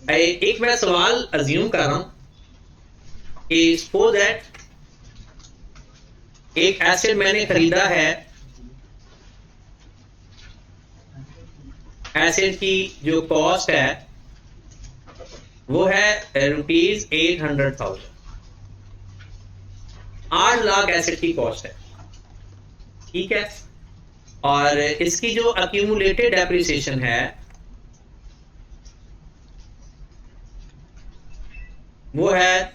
एक मैं सवाल अज्यूम कर रहा हूं कि सपोज दैट एक एसेट मैंने खरीदा है, एसेट की जो कॉस्ट है वो है ₹800,000। 8 लाख एसेट की कॉस्ट है, ठीक है। और इसकी जो अक्यूमुलेटेड डेप्रिसिएशन है वो है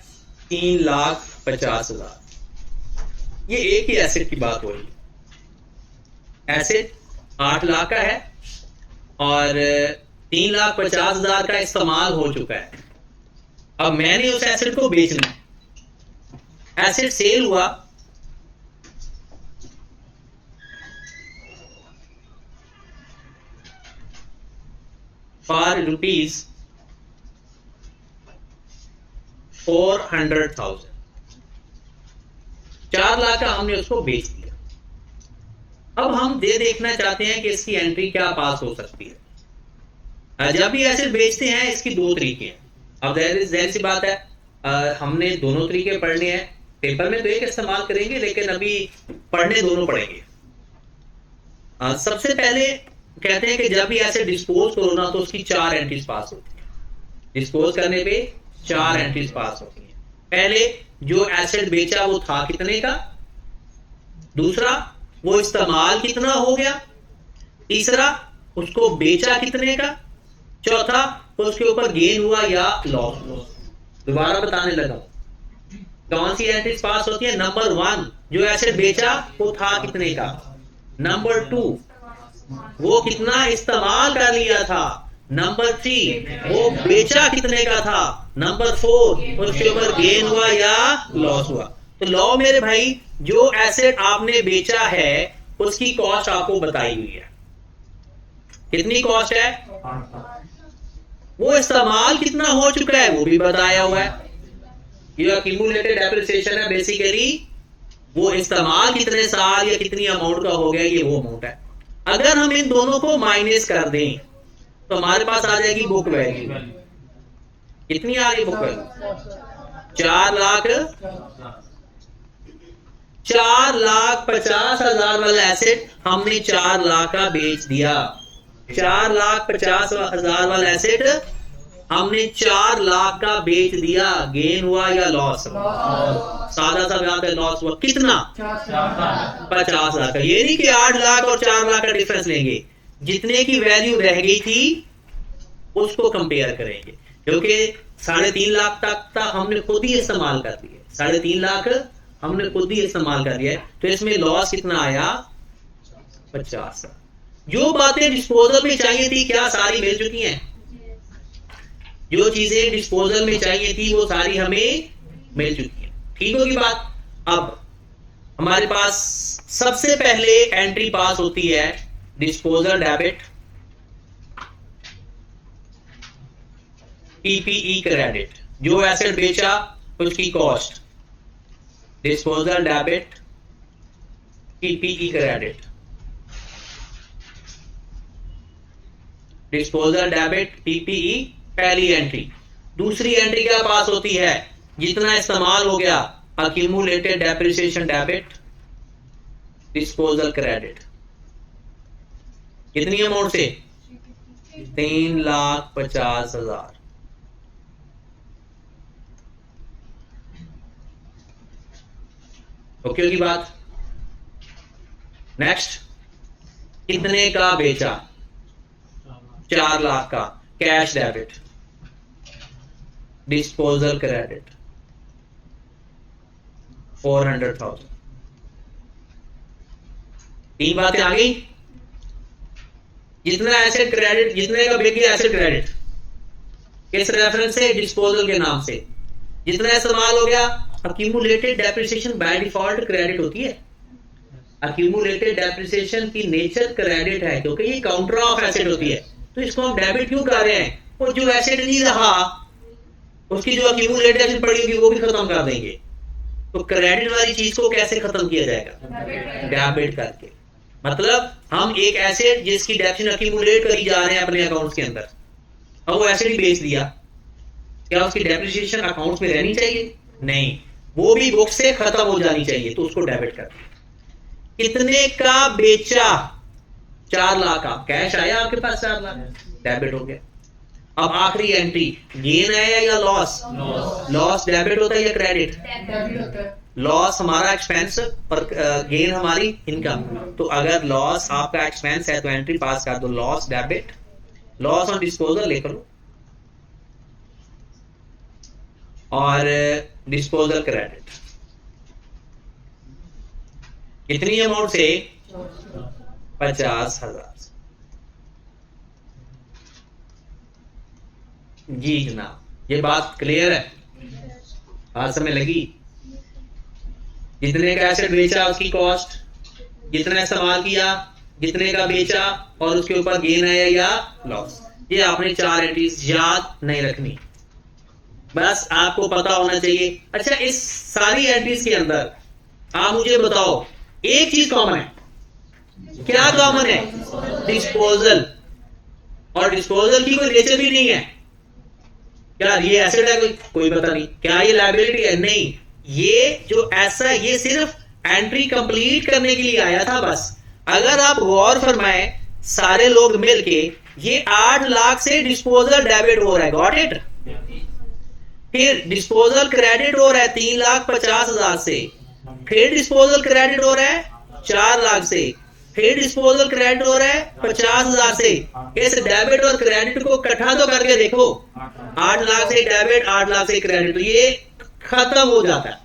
3,50,000। ये एक ही एसेट की बात हो रही है। एसेट 8 लाख का है और 3,50,000 का इस्तेमाल हो चुका है। अब मैंने उस एसेट को बेचना है, एसेट सेल हुआ, फॉर ₹400,000। 4 लाख का हमने उसको बेच दिया। अब हम ये देखना चाहते हैं कि इसकी एंट्री क्या पास हो सकती है। जब भी एसेट बेचते हैं इसकी दो तरीके हैं। अब जाहिर सी बात है, हमने दोनों तरीके पढ़ने हैं। पेपर में तो एक इस्तेमाल करेंगे लेकिन अभी पढ़ने दोनों पड़ेंगे। सबसे पहले कहते हैं कि जब भी एसेट डिस्पोज करो ना तो उसकी 4 एंट्रीज पास होती है। डिस्पोज करने पे 4 एंट्रीज पास होती हैं। पहले जो एसेट बेचा वो था कितने का, दूसरा वो इस्तेमाल कितना हो गया, तीसरा उसको बेचा कितने का, चौथा उसके ऊपर गेन हुआ या लॉस। दोबारा बताने लगा कौन सी एंट्रीज पास होती है। नंबर 1 जो एसेट बेचा वो था कितने का, नंबर 2 वो कितना इस्तेमाल कर लिया था, नंबर 3 वो बेचा कितने का था, नंबर 4 उसके ऊपर गेन हुआ या लॉस हुआ। तो लॉ मेरे भाई, जो एसेट आपने बेचा है उसकी कॉस्ट आपको बताई हुई है। कितनी कॉस्ट है, वो इस्तेमाल कितना हो चुका है वो भी बताया हुआ है। ये अक्यूमुलेटेड डेप्रिसिएशन है, बेसिकली वो इस्तेमाल कितने साल या कितनी अमाउंट का हो गया ये वो अमाउंट है। अगर हम इन दोनों को माइनस कर दें तो हमारे पास आ जाएगी बुक वैल्यू। कितनी आ रही बुक वैल्यू, 4,50,000 वाला एसेट हमने 4 लाख का बेच दिया। 4,50,000 वाला एसेट हमने 4 लाख का बेच दिया। गेन हुआ या लॉस, सादा सा बात है, लॉस हुआ। कितना, 50 लाख का। ये नहीं कि 8 लाख और 4 लाख का डिफरेंस लेंगे, जितने की वैल्यू रह गई थी उसको कंपेयर करेंगे, क्योंकि 3.5 लाख तक हमने खुद ही इस्तेमाल कर लिया। 3.5 लाख हमने खुद ही इस्तेमाल कर लिया, तो इसमें लॉस कितना आया, 50। जो बातें डिस्पोजल में चाहिए थी क्या सारी मिल चुकी हैं। जो चीजें डिस्पोजल में चाहिए थी वो सारी हमें मिल चुकी हैं। ठीक होगी बात। अब हमारे पास सबसे पहले एंट्री पास होती है डिस्पोजल डेबिट, पीपीई क्रेडिट। जो एसेट बेचा उसकी cost, disposal debit, PPE credit. Disposal debit, PPE पहली एंट्री। दूसरी एंट्री क्या पास होती है, जितना इस्तेमाल हो गया, accumulated depreciation debit, disposal credit. कितनी अमाउंट से, 3,50,000। ओके की बात। नेक्स्ट, कितने का बेचा, 4 लाख का, कैश डेबिट, डिस्पोजल क्रेडिट 400,000। 3 बातें आ गई। जितना एसेट क्रेडिट, जितने का बिक गया एसेट क्रेडिट, किस रेफरेंस से, डिस्पोजल के नाम से। जितना इस्तेमाल हो गया, accumulated depreciation by default credit होती है। अक्यूमुलेटेड डेप्रिसिएशन की नेचर क्रेडिट है, क्योंकि ये काउंटर ऑफ एसेट होती है, तो इसको हम डेबिट क्यों कर रहे हैं। और जो एसेट नहीं रहा उसकी जो अक्यूमुलेटेड एसेट पड़ी होगी वो भी खत्म कर देंगे। तो क्रेडिट वाली चीज को कैसे खत्म किया जाएगा, डेबिट करके। मतलब हम एक एसेट जिसकी डेप्रिसिएशन अक्यूमुलेट करी जा रहे हैं अपने अकाउंट्स के अंदर, अब वो एसेट ही बेच दिया, क्या उसकी डेप्रिसिएशन अकाउंट में रहनी चाहिए? नहीं, वो भी बुक से खत्म हो जानी चाहिए, तो उसको डेबिट कर दिया। कितने का बेचा? 4 लाख का कैश आया आपके पास, 4 लाख डेबिट हो गया। अब आखिरी एंट्री, गेन आया या लॉस? लॉस डेबिट होता है या क्रेडिट? लॉस हमारा एक्सपेंस और गेन हमारी इनकम। तो अगर लॉस आपका एक्सपेंस है तो एंट्री पास कर दो, loss debit, loss on disposal लिख लो और डिस्पोजल क्रेडिट। कितनी अमाउंट से? 50,000। जी जनाब, ये बात क्लियर है? आज समय लगी? जितने का एसेट बेचा उसकी कॉस्ट, जितना इस्तेमाल किया, जितने का बेचा और उसके ऊपर गेन आया या लॉस। ये आपने 4 एंट्रीज याद नहीं रखनी, बस आपको पता होना चाहिए। अच्छा, इस सारी एंट्रीज के अंदर आप मुझे बताओ, एक चीज कॉमन है। क्या कॉमन है? डिस्पोजल। और डिस्पोजल की कोई नेचर भी नहीं है। क्या ये एसेट है? कोई पता नहीं। क्या ये लायबिलिटी है? नहीं। ये जो ऐसा, ये सिर्फ एंट्री कंप्लीट करने के लिए आया था बस। अगर आप गौर फरमाए, सारे लोग मिलके, ये 8 लाख से डिस्पोजल डेबिट हो रहा है, गॉट इट? फिर डिस्पोजल क्रेडिट हो रहा है 3,50,000 से, फिर डिस्पोजल क्रेडिट हो रहा है 4 लाख से, फिर डिस्पोजल क्रेडिट हो रहा है 50,000 से। इस डेबिट और क्रेडिट को इकट्ठा तो करके देखो, 8 लाख से डेबिट, 8 लाख से क्रेडिट, तो ये खत्म हो जाता है।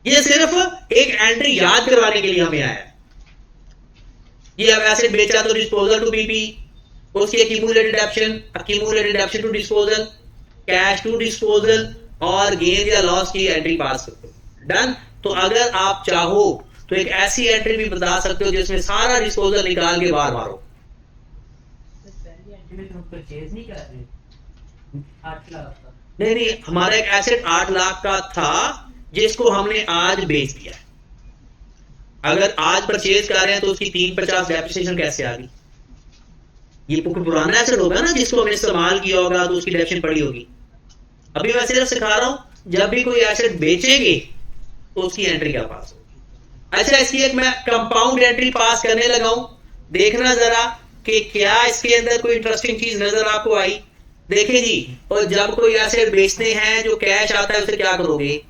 ये सिर्फ एक एंट्री याद करवाने के लिए हमें आया है। ये अब एसेट बेचा तो डिस्पोजल टू बीपी, उसकी accumulated depreciation to disposal, cash to disposal और गेन या लॉस की एंट्री पास डन। तो अगर आप चाहो तो एक ऐसी एंट्री भी बता सकते हो जिसमें सारा डिस्पोजल निकाल के बाहर मारो। नहीं, हमारा एक एसेट 8 लाख का था जिसको हमने आज बेच दिया। अगर आज परचेज कर रहे हैं तो उसकी 350 डेप्रिसिएशन कैसे आ गई? ये पुराना एसेट होगा ना जिसको हमने इस्तेमाल किया होगा, तो उसकी डेप्रिसिएशन पड़ी होगी। अभी मैं सिर्फ सिखा रहा हूं, जब भी कोई एसेट बेचेंगे तो उसकी एंट्री क्या पास होगी। अच्छा, इसकी एक मैं कंपाउंड एंट्री पास करने लगा हूं, देखना जरा कि क्या इसके अंदर कोई इंटरेस्टिंग चीज नजर आपको आई। देखिए जी, और जब कोई एसेट बेचते हैं जो कैश आता है उसे क्या करोगे?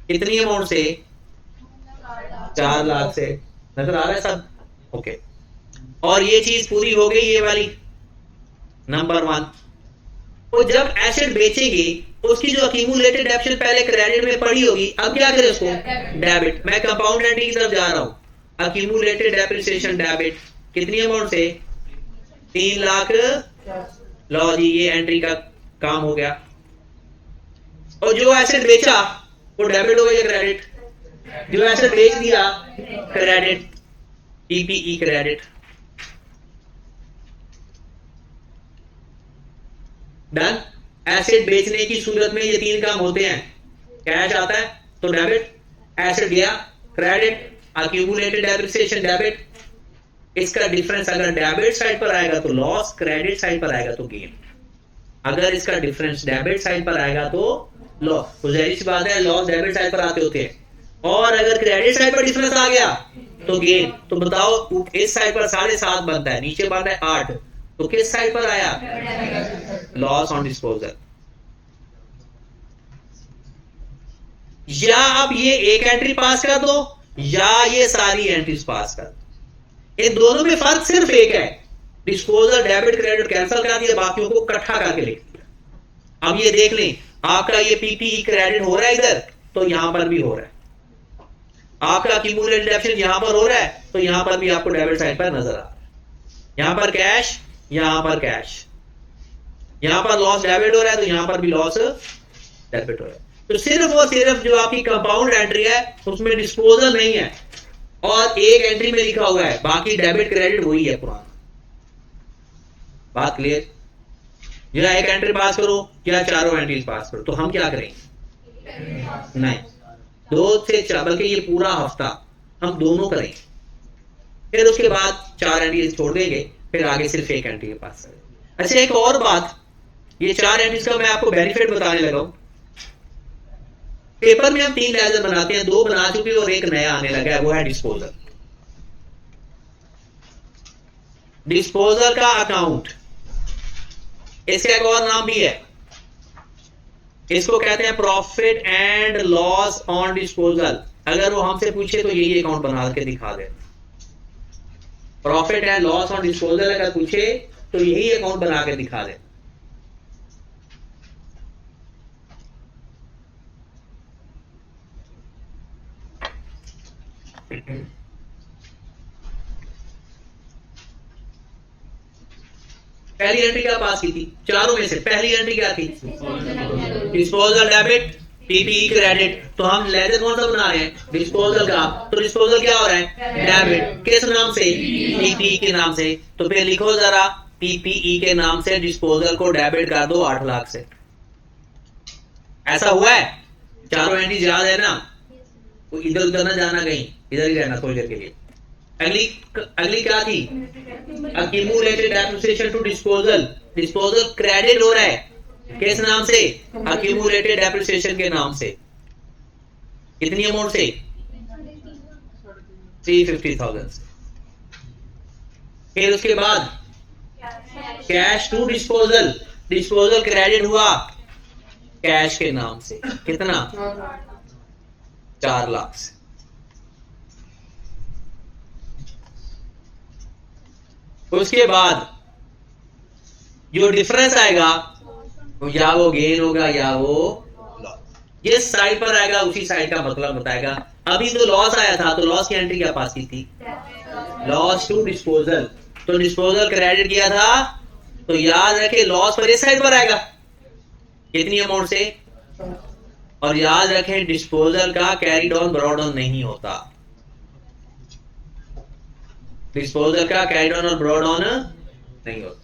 कितनी अमाउंट से? 4 लाख से। नजर आ रहा है सब? ओके। और ये चीज पूरी हो गई, ये वाली नंबर 1। तो जब एसेट बेचेंगे उसकी जो अक्यूमुलेटेड डेप्शन पहले क्रेडिट में पड़ी होगी, अब क्या करें उसको? डेबिट। मैं कंपाउंड एंट्री की तरफ जा रहा हूं। अक्यूमुलेटेड डेप्रिसिएशन डेबिट, कितनी अमाउंट से? 3 लाख। लो जी, ये एंट्री का काम हो गया। और जो एसेट बेचा वो डेबिट हो गया या क्रेडिट? जो एसेट बेच दिया credit, PPE credit done. Asset बेचने की सूरत में ये 3 काम होते हैं। कैश आता है तो डेबिट, एसेट गया क्रेडिट, अक्यूमुलेटेड डेप्रिसिएशन डेबिट। इसका डिफरेंस अगर डेबिट साइड पर आएगा तो लॉस, क्रेडिट साइड पर आएगा तो गेन। अगर इसका डिफरेंस डेबिट साइड पर आएगा तो लॉस। तो जाहिर सी बात है, लॉस डेबिट साइड पर आते होते हैं। और अगर क्रेडिट साइड पर डिफरेंस आ गया तो गेन। तो बताओ, इस साइड पर 7.5 बनता है, नीचे बनता है 8, तो किस साइड पर आया? Loss on disposal. या आप ये एक एंट्री पास कर दो या ये सारी एंट्रीज पास कर दो। इन दोनों में फर्क सिर्फ एक है, डिस्पोजल डेबिट क्रेडिट कैंसिल कर दिया, बाकियों को इकट्ठा करके लिख दिया। अब ये देख लें, आपका ये पीपीई क्रेडिट हो रहा है इधर, तो यहां पर भी हो रहा है। आपका अक्यूमुलेटेड डेप्शन यहां पर हो रहा है, तो यहां पर भी आपको डेबिट साइड पर नजर आ रहा है। यहां पर कैश, यहां पर कैश, यहां पर लॉस डेबिट हो रहा है, तो यहां पर भी लॉस डेबिट हो रहा है। तो सिर्फ और सिर्फ जो आपकी कंपाउंड एंट्री है उसमें डिस्पोजल नहीं है और एक एंट्री में लिखा हुआ है, बाकी डेबिट क्रेडिट वही है पुराना। बात क्लियर? या एक एंट्री पास करो या चारों एंट्रीज पास करो। तो हम क्या करेंगे? नहीं, 2 से 4, बल्कि ये पूरा हफ्ता हम दोनों करेंगे, फिर उसके बाद 4 एंट्रीज छोड़ देंगे, फिर आगे सिर्फ एक एंट्री के पास करेंगे। अच्छा, एक और बात, ये 4 एंट्रीज का मैं आपको बेनिफिट बताने लगा हूं। पेपर में हम 3 लेजर बनाते हैं, 2 बना चुके और एक नया आने लगा है, वो है डिस्पोजल। डिस्पोजल का अकाउंट, इसका एक और नाम भी है, इसको कहते हैं profit and loss on disposal. अगर वो हमसे पूछे तो यही अकाउंट बना के दिखा दे। Profit and loss on disposal अगर पूछे तो यही अकाउंट बना के दिखा दे। पहली एंट्री क्या पास की थी चारों में से? पहली एंट्री क्या थी? Disposal debit, PPE credit. तो हम लेजर कौन सा बना रहे हैं? डिस्पोजल का। तो डिस्पोजल क्या हो रहा है? डेबिट। किस नाम से? पीपीई के नाम से। तो फिर लिखो जरा, पीपीई के नाम से डिस्पोजल को डेबिट कर दो 8 लाख से। ऐसा हुआ है? चारों एंट्री याद है ना? इधर उधर ना जाना, कहीं इधर ही रहना थोड़ी देर के लिए। अगली क्या थी? Accumulated depreciation to disposal. Disposal credit हो रहा है किस नाम से? अक्यूमुलेटेड डेप्रिसिएशन के नाम से। कितनी अमाउंट से? 350,000 से। फिर उसके बाद cash to disposal. Disposal credit हुआ कैश के नाम से। कितना? 4 लाख से। उसके बाद जो डिफरेंस आएगा या वो गेन होगा या वो जिस साइड पर आएगा उसी साइड का मतलब बताएगा। अभी तो लॉस आया था, तो लॉस की एंट्री क्या पास की थी? Loss to disposal. तो डिस्पोजल क्रेडिट किया था, तो याद रखे लॉस पर इस साइड पर आएगा। कितनी अमाउंट से? और याद रखें डिस्पोजल का कैरी डाउन ब्रॉड ऑन नहीं होता। डिस्पोजल का कैरी डाउन और ब्रॉड ऑन नहीं होता।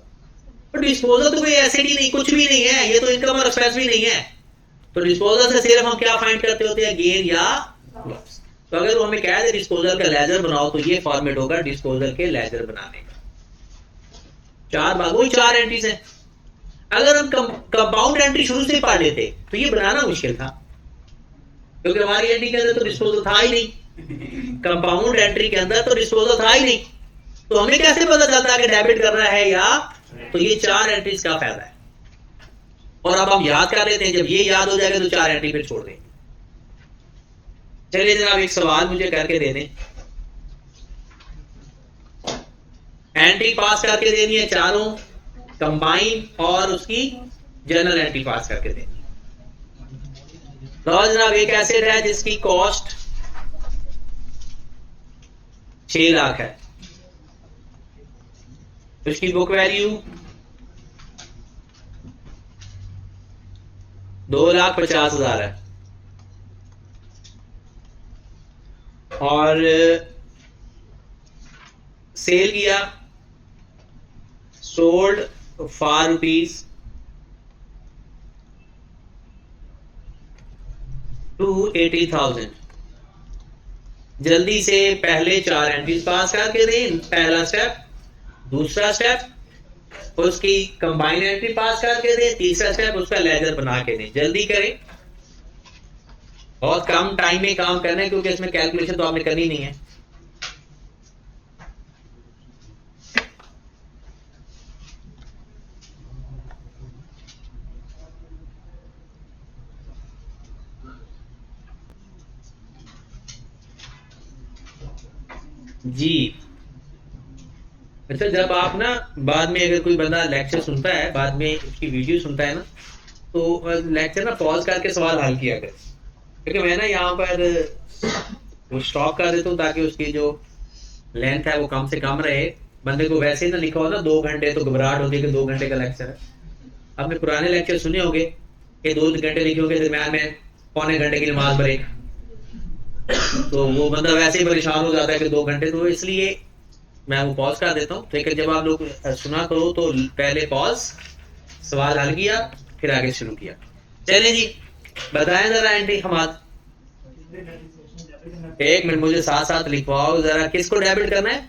तो डिस्पोजल तो कोई एसेट ही नहीं, कुछ भी नहीं है, ये तो इनकम और एक्सपेंस भी नहीं है। तो डिस्पोजल से सिर्फ हम क्या फाइंड करते होते हैं? गेन या लॉस। तो अगर वो हमें कह दे डिस्पोजल का लेजर बनाओ, तो ये फॉर्मेट होगा डिस्पोजल के लेजर बनाने का। 4 भाग, वही 4 एंट्रीज है। अगर हम कंपाउंड एंट्री शुरू से पढ़ लेते तो ये बनाना मुश्किल था, क्योंकि हमारी एंट्री के अंदर तो डिस्पोजल था ही नहीं। कंपाउंड एंट्री के अंदर तो डिस्पोजल था ही नहीं, तो हमें कैसे पता चलता है कि डेबिट करना है या? तो ये 4 एंट्रीज का फायदा है। और अब हम याद कर लेते हैं, जब ये याद हो जाएगा तो 4 एंट्री फिर छोड़ देंगे। चलिए जनाब एक सवाल मुझे करके दे दें। एंट्री पास करके देनी है चारों, कंबाइन और उसकी जनरल एंट्री पास करके देनी। तो जनाब एक एसेट है जिसकी कॉस्ट 6 लाख है, उसकी बुक वैल्यू 2,50,000 है, और सेल किया, सोल्ड फॉर रुपीज 280,000। जल्दी से पहले 4 एंट्रीज पास करके दें। पहला स्टेप, दूसरा स्टेप उसकी कंबाइन एंट्री पास करके दें, तीसरा स्टेप उसका लेजर बना के दें। जल्दी करें, बहुत कम टाइम में काम करना है, क्योंकि इसमें कैलकुलेशन तो आपने करनी नहीं है। जी अच्छा, जब आप ना बाद में अगर कोई बंदा लेक्चर सुनता है, बाद में उसकी वीडियो सुनता है ना, तो लेक्चर ना पॉज करके सवाल हल किया कर, क्योंकि मैं ना यहाँ पर वो स्टॉप कर देता हूँ ताकि उसकी जो लेंथ है वो कम से कम रहे। बंदे को वैसे ही ना लिखा हो ना 2 घंटे, तो घबराहट होती है कि 2 घंटे का लेक्चर है। आपने पुराने लेक्चर सुने होंगे कि 2 घंटे लिखे होंगे, दरम्यान में पौने घंटे की नमाज ब्रेक, तो वो बंदा वैसे ही परेशान हो जाता है कि 2 घंटे। तो इसलिए मैं वो पॉज कर देता हूँ। लेकिन जब आप लोग सुना करो तो पहले पॉज, सवाल हल किया, फिर आगे शुरू किया। चलिए जी बताएं जरा एंट्री हमाद। 1 मिनट मुझे साथ साथ लिखवाओ जरा, किसको डेबिट करना है?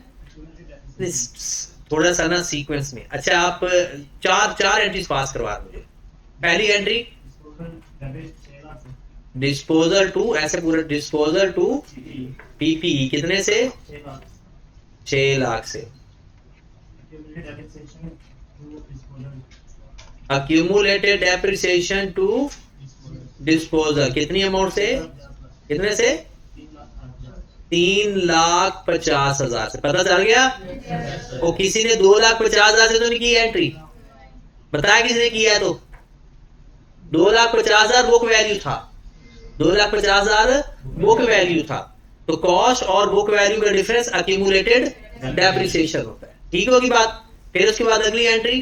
थोड़ा सा ना सीक्वेंस में। अच्छा आप 4 एंट्रीज पास करवा मुझे। पहली एंट्री डिस्पोजल टू, ऐसे पूरे डिस्पोजल टू पीपीई कितने से? 6 लाख से। अक्यूमुलेटेड डेप्रिसिएशन टू डिस्पोजल कितनी अमाउंट से? कितने से? 3,50,000 से। पता चल गया? और किसी ने 2,50,000 से तो नहीं की एंट्री, बताया किसने किया है? तो 2,50,000 बुक वैल्यू था, 2,50,000 बुक वैल्यू था। तो कॉस्ट और बुक वैल्यू का डिफरेंस अक्यूमुलेटेड डेप्रिसिएशन होता है। ठीक होगी बात? फिर उसके बाद अगली एंट्री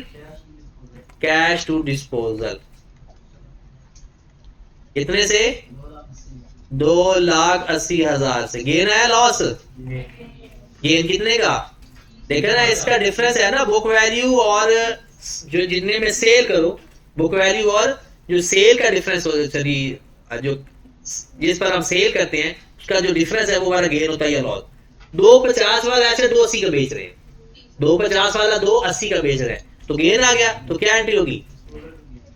कैश टू डिस्पोजल कितने से? 2,80,000 से। गेन आया लॉस? गेन कितने का? देखा ना, इसका डिफरेंस है ना बुक वैल्यू और जो जितने में सेल करो, बुक वैल्यू और जो सेल का डिफरेंस हो, जो जिस पर हम सेल करते हैं उसका जो डिफरेंस है वो हमारा गेन होता है या लॉस। 250 वाला ऐसे 280 का बेच रहे हैं, 250 वाला 280 का बेच रहे हैं, तो गेन आ गया। तो क्या एंट्री होगी?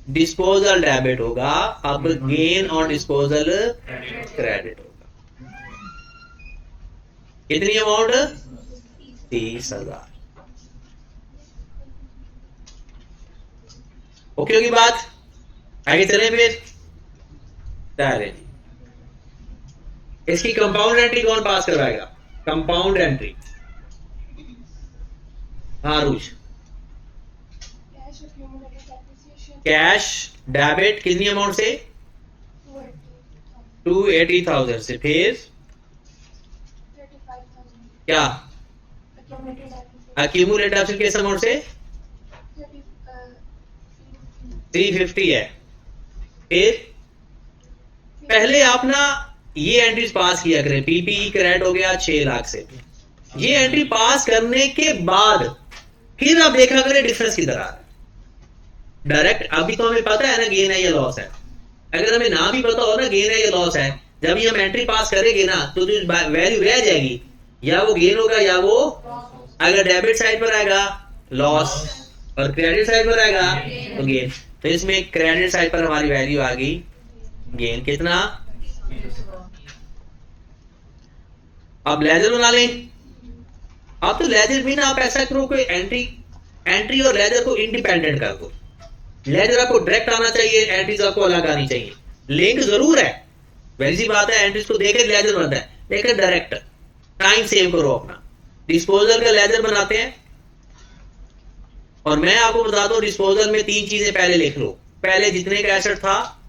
डिस्पोजल डेबिट होगा। अब गेन और डिस्पोजल क्रेडिट होगा। कितनी अमाउंट? 30,000। ओके होगी बात? आगे चलें फिर। चलें, इसकी कंपाउंड एंट्री कौन पास करवाएगा? Compound entry. हाँ रूज। कैश डेबिट कितनी अमाउंट से? 280,000 से। फिर क्या? अक्यूमुलेटेड ऑप्शन किस अमाउंट से? 350 है। फिर पहले आप ना ये एंट्रीज पास किया करें। पीपीई क्रेडिट हो गया 6 लाख से। ये एंट्री पास करने के बाद फिर आप देखा करें डिफरेंस किधर आ रहा है। डायरेक्ट अभी तो हमें पता है ना गेन है या लॉस है। अगर हमें ना भी पता हो ना गेन है या लॉस है, जब ये हम एंट्री पास करेंगे ना तो जो वैल्यू रह जाएगी या वो गेन होगा या वो, अगर डेबिट साइड पर आएगा लॉस और क्रेडिट साइड पर आएगा तो गेन। तो इसमें क्रेडिट साइड पर हमारी वैल्यू आ गई गेन। कितना? अब लेजर बना लें। अब तो लेजर भी ना आप ऐसा करो कोई एंट्री और लेजर को इंडिपेंडेंट कर दो। लेजर आपको डायरेक्ट आना चाहिए, एंट्रीज आपको अलग आनी चाहिए। लिंक जरूर है, वैसी सी बात है, एंट्रीज को देखे लेजर बनता है, लेकिन डायरेक्ट टाइम सेव करो अपना। डिस्पोजल का लेजर बनाते हैं और मैं आपको बता दूं डिस्पोजल में 3 चीजें पहले लिख लो। पहले जितने का एसेट था,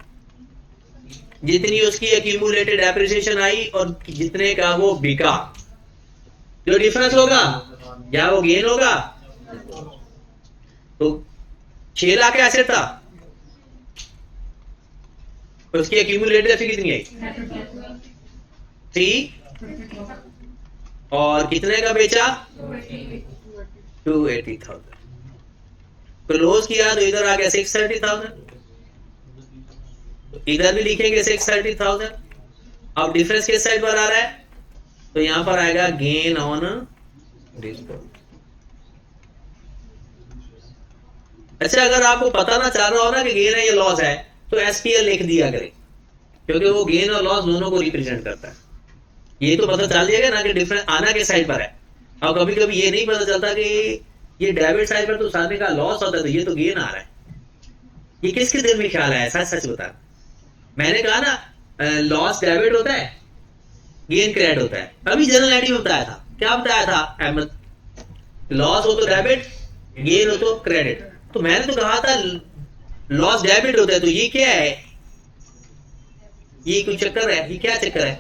जितनी उसकी एक्यूमुलेटेड डेप्रिसिएशन आई और जितने का वो बिका, जो डिफरेंस होगा या वो गेन होगा। तो 6 लाख का एसेट था, उसकी एक्यूमुलेटेड एफी कितनी आई? 3। और कितने का बेचा? 280,000। क्लोज किया तो इधर आ गया 630,000, इधर भी लिखेंगे 630,000। अब डिफरेंस किस साइड पर आ रहा है? तो यहां पर आएगा गेन ऑन डिस्पोजल। अच्छा, अगर आपको पता ना चल रहा हो ना कि गेन है या लॉस है तो एसपीएल लिख दिया करें, क्योंकि वो गेन और लॉस दोनों को रिप्रेजेंट करता है। ये तो पता चल जाएगा ना कि डिफरेंस आना किस साइड पर है। और कभी कभी ये नहीं पता चलता कि ये डेबिट साइड पर तो सामने का लॉस होता है तो ये तो गेन आ रहा है। ये किसके दिल में ख्याल आया? सच सच बता। मैंने कहा ना लॉस डेबिट होता है, गेन क्रेडिट होता है। अभी जनरल एंट्री में बताया था, क्या बताया था अहमद? लॉस हो तो डेबिट, गेन हो तो क्रेडिट। तो मैंने तो कहा था लॉस डेबिट होता है, तो ये क्या है? ये कोई चक्कर है? ये क्या चक्कर है?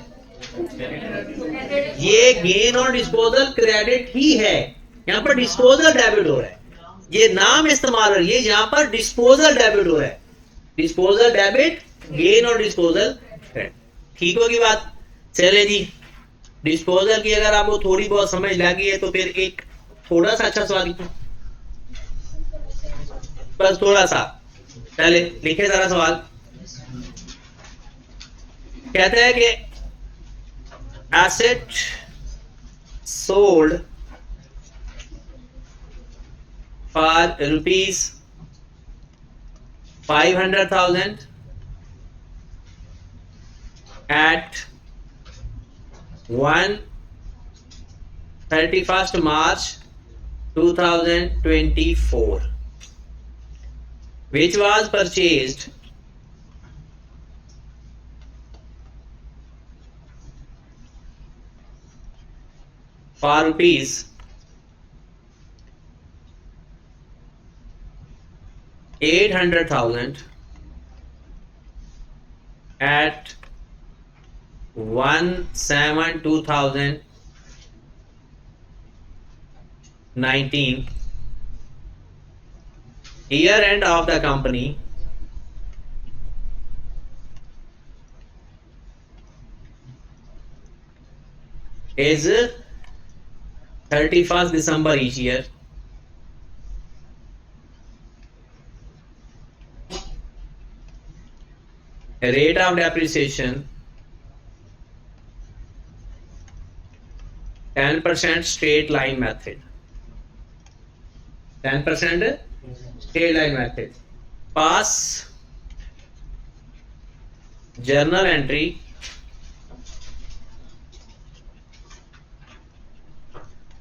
ये गेन और डिस्पोजल क्रेडिट ही है। यहां पर डिस्पोजल डेबिट हो रहा है, ये नाम इस्तेमाल हो रहा है, ये यहां पर डिस्पोजल डेबिट हो रहा है। डिस्पोजल डेबिट, गेन और डिस्पोजल क्रेडिट। ठीक होगी बात? चले जी, डिस्पोजल की अगर आपको थोड़ी बहुत समझ लगी है तो फिर एक थोड़ा सा अच्छा सवाल लिखो, बस थोड़ा सा। चले लिखे जरा सवाल। कहते हैं कि asset sold for rupees 500,000 at 31st March 2024, which was purchased for rupees 800,000 at 1/7/2019, year end of the company is 31st December each year. Rate of depreciation 10% straight line method. 10% straight line method. Pass journal entry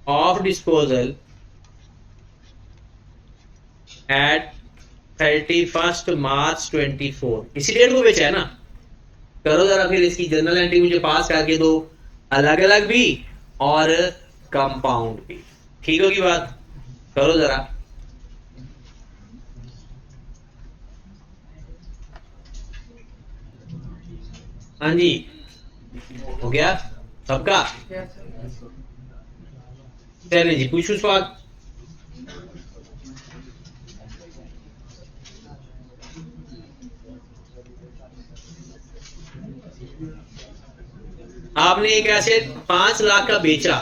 of disposal at 31st March 24. इसी date को बेचा है ना, करो जरा फिर इसकी journal entry मुझे पास करके दो, अलग अलग भी और कंपाउंड भी। ठीक होगी बात, करो जरा। हाँ जी, हो गया सबका? चलिए जी, पूछो सवाल। आपने एक एसेट 5 लाख का बेचा,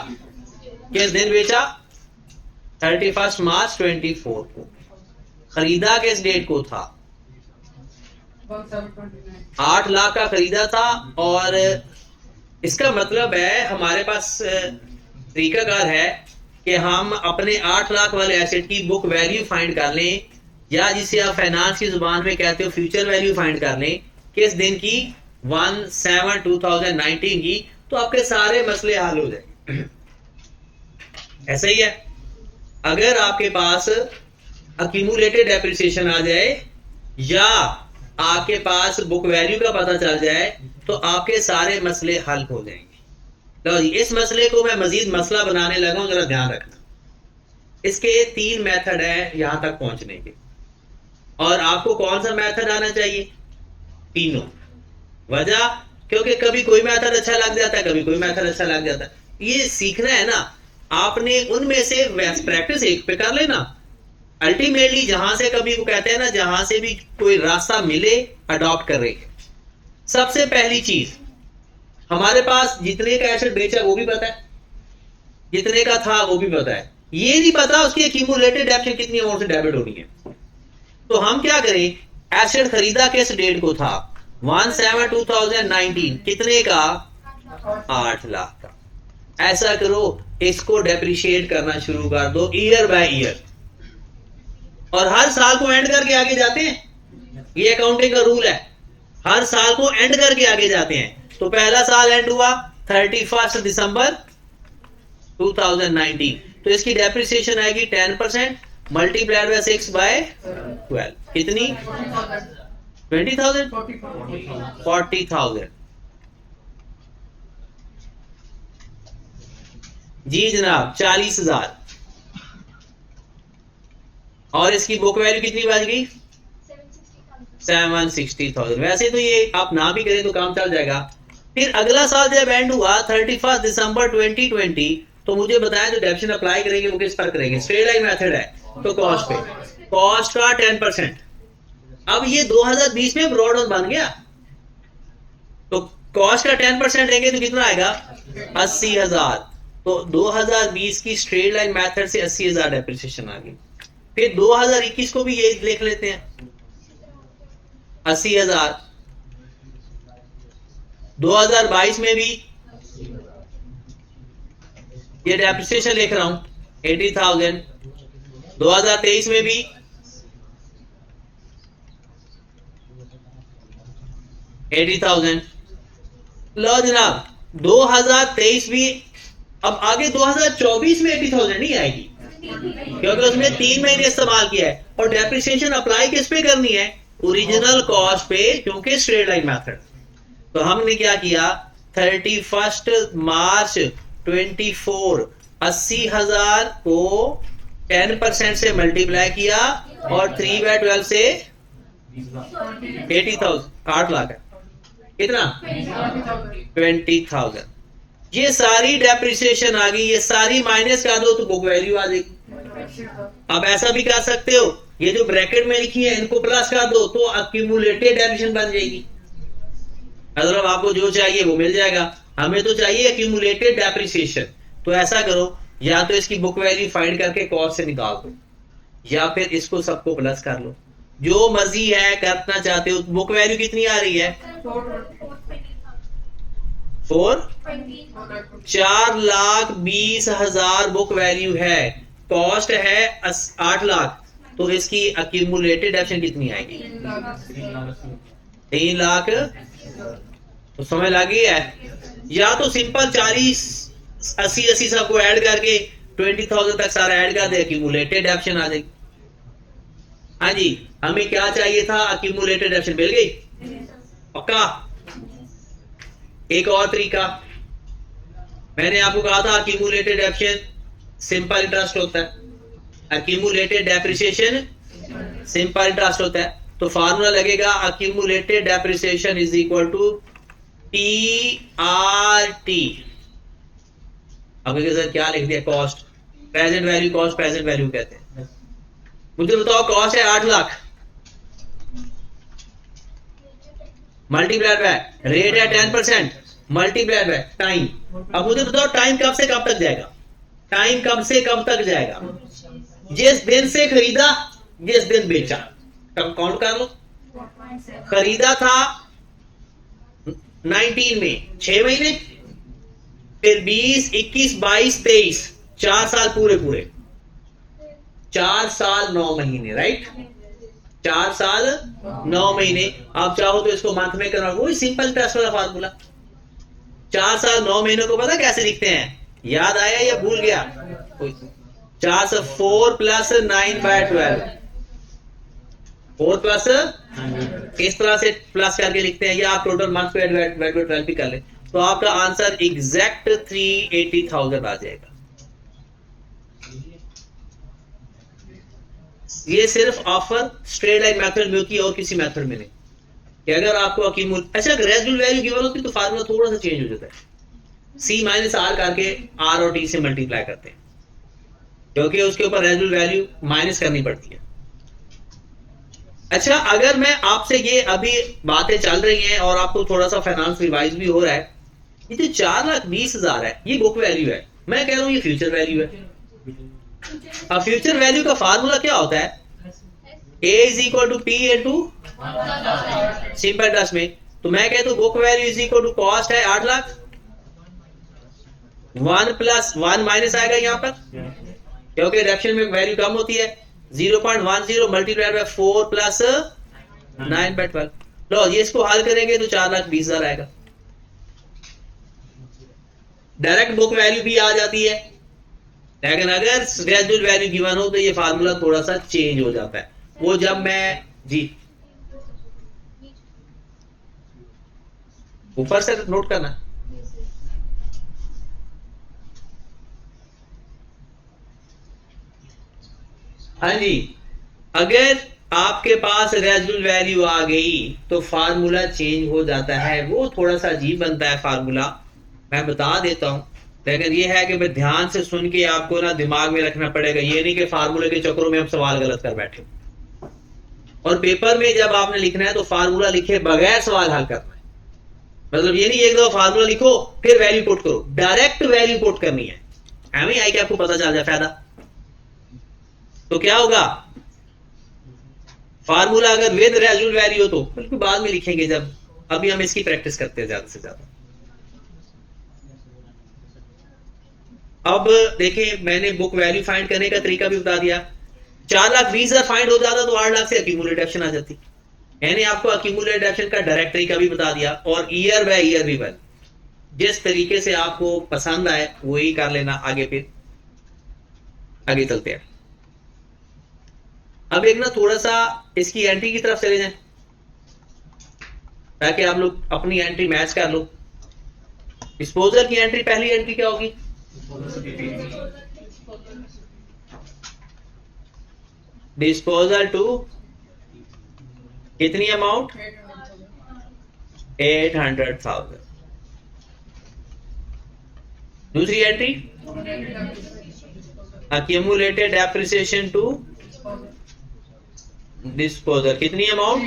किस दिन बेचा? 31st मार्च 24 को। खरीदा किस डेट को था? 8 लाख का खरीदा था। और इसका मतलब है हमारे पास तरीकाकार है कि हम अपने 8 लाख वाले एसेट की बुक वैल्यू फाइंड कर लें, या जिसे आप फाइनेंस की जुबान में कहते हो फ्यूचर वैल्यू फाइंड कर लें, किस दिन की? 1/7/2019 की। तो आपके सारे मसले हल हो जाएंगे। ऐसा ही है, अगर आपके पास अक्यूमुलेटेड डेप्रिसिएशन आ जाए या आपके पास बुक वैल्यू का पता चल जाए तो आपके सारे मसले हल हो जाएंगे। लो जी, इस मसले को मैं मजीद मसला बनाने लगा हूं, जरा ध्यान रखना। इसके 3 मेथड है यहां तक पहुंचने के, और आपको कौन सा मेथड आना चाहिए? तीनों। वजह, क्योंकि कभी कोई मेथड अच्छा लग जाता है, कभी कोई मेथड अच्छा लग जाता है। ये सीखना है ना आपने, उनमें से प्रैक्टिस एक पे कर लेना। अल्टीमेटली जहां से कभी वो कहते हैं ना, जहां से भी कोई रास्ता मिले अडॉप्ट कर रही है। सबसे पहली चीज, हमारे पास जितने का एसेट बेचा वो भी पता है, जितने का था वो भी पता है, ये नहीं पता उसकी एक्यूमुलेटेड डेट कितनी अमाउंट से डेबिट होनी है। तो हम क्या करें, एसेट खरीदा किस डेट को था? 1/7/2019, कितने का? 8 लाख का। ऐसा करो, इसको डेप्रिशिएट करना शुरू कर दो ईयर बाय ईयर, और हर साल को एंड करके आगे जाते हैं। ये अकाउंटिंग का रूल है, हर साल को एंड करके आगे जाते हैं। तो पहला साल एंड हुआ 31st दिसंबर 2019, तो इसकी डेप्रिसिएशन आएगी 10% मल्टीप्लाइड बाय 6/12। कितनी? 20,000 40,000। जी जनाब, 40,000। और इसकी बुक वैल्यू कितनी बच गई? 760,000। वैसे तो ये आप ना भी करें तो काम चल जाएगा। फिर अगला साल जब एंड हुआ 31 दिसंबर 2020, तो मुझे बताया जो डेप्शन अप्लाई करेंगे वो किस पर करेंगे? स्ट्रेट लाइन मेथड है, तो कॉस्ट पे, कॉस्ट का 10%। अब ये 2020 में ब्रॉड ऑन बन गया, तो कॉस्ट का 10% लेंगे तो कितना आएगा? 80,000। तो 2020 की स्ट्रेट लाइन मेथड से 80,000 डेप्रिसिएशन आ गई। फिर 2021 को भी ये लिख लेते हैं, 80,000। 2022 में भी ये डेप्रिसिएशन लिख रहा हूं, 80,000। 2023 में भी 80,000। लो जनाब 2023 भी, अब आगे 2024 में 80,000 नहीं आएगी क्योंकि उसमें 3 महीने इस्तेमाल किया है, और डेप्रिसिएशन अप्लाई किस पे करनी है? ओरिजिनल कॉस्ट पे, क्योंकि स्ट्रेट लाइन मेथड। तो हमने क्या किया, 31 मार्च 24 80,000 को 10% से मल्टीप्लाई किया और 3/12 से 80,000, 8 लाख है कितना? 20,000। ये सारी डेप्रिसिएशन आ गई, ये सारी माइनस कर दो तो बुक वैल्यू आ जाएगी। अब ऐसा भी कर सकते हो, ये जो ब्रैकेट में लिखी है इनको प्लस कर दो तो अक्यूमुलेटेड डेप्रिसिएशन बन जाएगी। मतलब आपको जो चाहिए वो मिल जाएगा। हमें तो चाहिए अक्यूमुलेटेड डेप्रिसिएशन। तो ऐसा करो, या तो इसकी बुक वैल्यू फाइंड करके कॉस्ट से निकाल दो, या फिर इसको सबको प्लस कर लो, जो मर्जी है करना चाहते हो। बुक वैल्यू कितनी आ रही है? 4,20,000 बुक वैल्यू है, कॉस्ट है 8 लाख, तो इसकी अक्यूमुलेटेड डेप्रिसिएशन कितनी आएगी? 3 लाख। तो समझ लगी है? या तो सिंपल 40 80 सबको ऐड करके 20,000 तक सारा ऐड कर दे, अक्यूमुलेटेड डेप्रिसिएशन आ जाएगी। हाँ जी, हमें क्या चाहिए था? अक्यूमुलेटेड डेप्रिसिएशन मिल गई पक्का। एक और तरीका मैंने आपको कहा था, अक्यूमुलेटेड डेप्रिसिएशन सिंपल इंटरेस्ट होता है, अक्यूमुलेटेड डेप्रिसिएशन सिंपल इंटरेस्ट होता है। तो फार्मूला लगेगा accumulated depreciation is equal to TRT। अब सर क्या लिख दिया? Cost, present value, cost present value कहते हैं। मुझे बताओ, कॉस्ट है 8 लाख, मल्टीप्लाइड बाय रेट है 10%, मल्टीप्लाइड बाय टाइम। अब मुझे बताओ टाइम कब से कब तक जाएगा? टाइम कब से कब तक जाएगा? जिस दिन से खरीदा, जिस दिन बेचा। कब काउंट कर लो। खरीदा था 19 में, 6 महीने, फिर 20, 21, 22, 23, 4 साल पूरे पूरे, 4 साल 9 महीने, राइट? 4 साल 9 महीने। आप चाहो तो इसको मंथ में करना, वही सिंपल इंटरेस्ट वाला फार्मूला। 4 साल 9 महीनों को पता कैसे लिखते हैं? याद आया या भूल गया? 4 से 4 प्लस 9/12, 4 प्लस इस तरह से प्लस करके लिखते हैं, या आप टोटल मंथ पे 12 भी कर ले, तो आपका आंसर एग्जैक्ट 380,000 आ जाएगा। ये सिर्फ ऑफर स्ट्रेट लाइन मेथड में होती है और किसी मेथड में नहीं। कि अगर आपको अच्छा रेजिडुअल वैल्यू गिवन होती तो फार्मूला थोड़ा सा चेंज हो जाता है, C माइनस R करके R और T से मल्टीप्लाई करते हैं, क्योंकि उसके ऊपर रेजिडुअल वैल्यू माइनस करनी पड़ती है। अच्छा, अगर मैं आपसे ये अभी बातें चल रही हैं और आपको थोड़ा सा फाइनेंस रिवाइज भी हो रहा है, ये जो 4,20,000 है ये बुक वैल्यू है, मैं कह रहा हूं ये फ्यूचर वैल्यू है। अब फ्यूचर वैल्यू का फार्मूला क्या होता है? A is equal to P into simple interest में। तो मैं कहता हूं book value is equal to cost है 8 लाख, 1 प्लस 1 माइनस आएगा यहां पर, क्योंकि रिडक्शन में वैल्यू कम होती है। 0.10 मल्टीप्लाइड बाय 4 प्लस 9/12। लो ये इसको हल करेंगे तो 4,20,000 आएगा। डायरेक्ट बुक वैल्यू भी आ जाती है, लेकिन अगर रेजिडुअल वैल्यू गिवन हो तो ये फार्मूला थोड़ा सा चेंज हो जाता है। वो जब मैं जी ऊपर से नोट करना, हाँ जी, अगर आपके पास रेजिडुअल वैल्यू आ गई तो फार्मूला चेंज हो जाता है। वो थोड़ा सा अजीब बनता है फार्मूला, मैं बता देता हूं, लेकिन ये है कि मैं ध्यान से सुन के आपको ना दिमाग में रखना पड़ेगा। ये नहीं कि फार्मूले के चक्करों में हम सवाल गलत कर बैठे। और पेपर में जब आपने लिखना है तो फार्मूला लिखे बगैर सवाल हल करना है। मतलब ये नहीं एक दो फार्मूला लिखो फिर वैल्यू पुट करो, डायरेक्ट वैल्यू पुट करनी है। एम आई के आपको पता चल जाए फायदा। तो क्या होगा? फार्मूला अगर विद रेजिडुअल वैल्यू हो तो बिल्कुल बाद में लिखेंगे, जब अभी हम इसकी प्रैक्टिस करते हैं ज्यादा से ज्यादा। अब देखिए, मैंने बुक वैल्यू फाइंड करने का तरीका भी बता दिया। 4,20,000 फाइंड हो जाता तो 8 लाख से अक्यूमुलेटेड डेप्रिसिएशन आ जाती, मैंने आपको अक्यूमुलेटेड डेप्शन का डायरेक्टरी का भी बता दिया और ईयर बाय ईयर भी बन, जिस तरीके से आपको पसंद आए वही कर लेना। आगे फिर आगे चलते हैं। अब एक ना थोड़ा सा इसकी एंट्री की तरफ चले जाएं ताकि आप लोग अपनी एंट्री मैच कर लो। डिस्पोजल की एंट्री, पहली एंट्री क्या होगी? डिस्पोजल टू कितनी अमाउंट? 800,000। दूसरी entry accumulated depreciation to disposal, कितनी अमाउंट?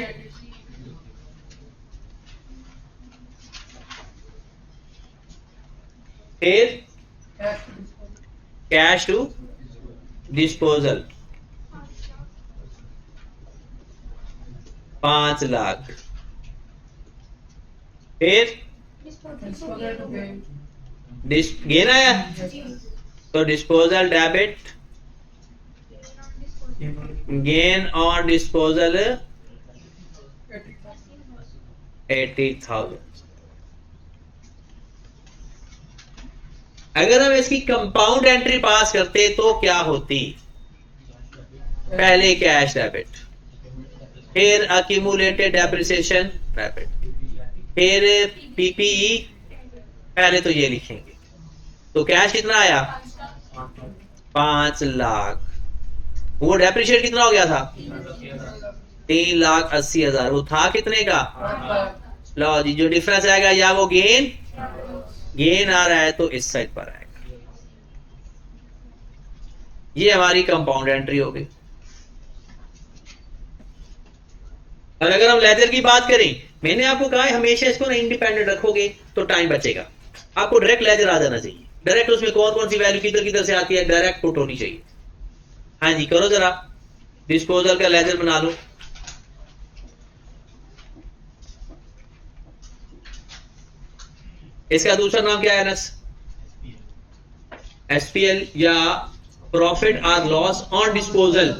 फिर कैश टू डिस्पोजल 5 लाख। फिर गेन आया तो disposal debit, gain on disposal 80,000। अगर हम इसकी कंपाउंड एंट्री पास करते तो क्या होती? पहले कैश डेबिट, फिर अक्यूमुलेटेड डेप्रिसिएशन डेबिट, फिर पीपीई। पहले तो ये लिखेंगे तो कैश कितना आया? 5 लाख। वो डेप्रिशिएट कितना हो गया था? 3,80,000। वो था कितने का? लो जी, जो डिफरेंस आएगा या वो गेन आ रहा है तो इस साइड पर आएगा। ये हमारी कंपाउंड एंट्री हो गई। और अगर हम लेजर की बात करें, मैंने आपको कहा है हमेशा इसको ना इंडिपेंडेंट रखोगे तो टाइम बचेगा। आपको डायरेक्ट लेजर आ जाना चाहिए। डायरेक्ट उसमें कौन कौन सी वैल्यू किधर किधर से आती है, डायरेक्ट पुट होनी चाहिए। हाँ जी, करो जरा डिस्पोजल का लेजर बना लो। इसका दूसरा नाम क्या है? एसपीएल या प्रॉफिट और loss on disposal.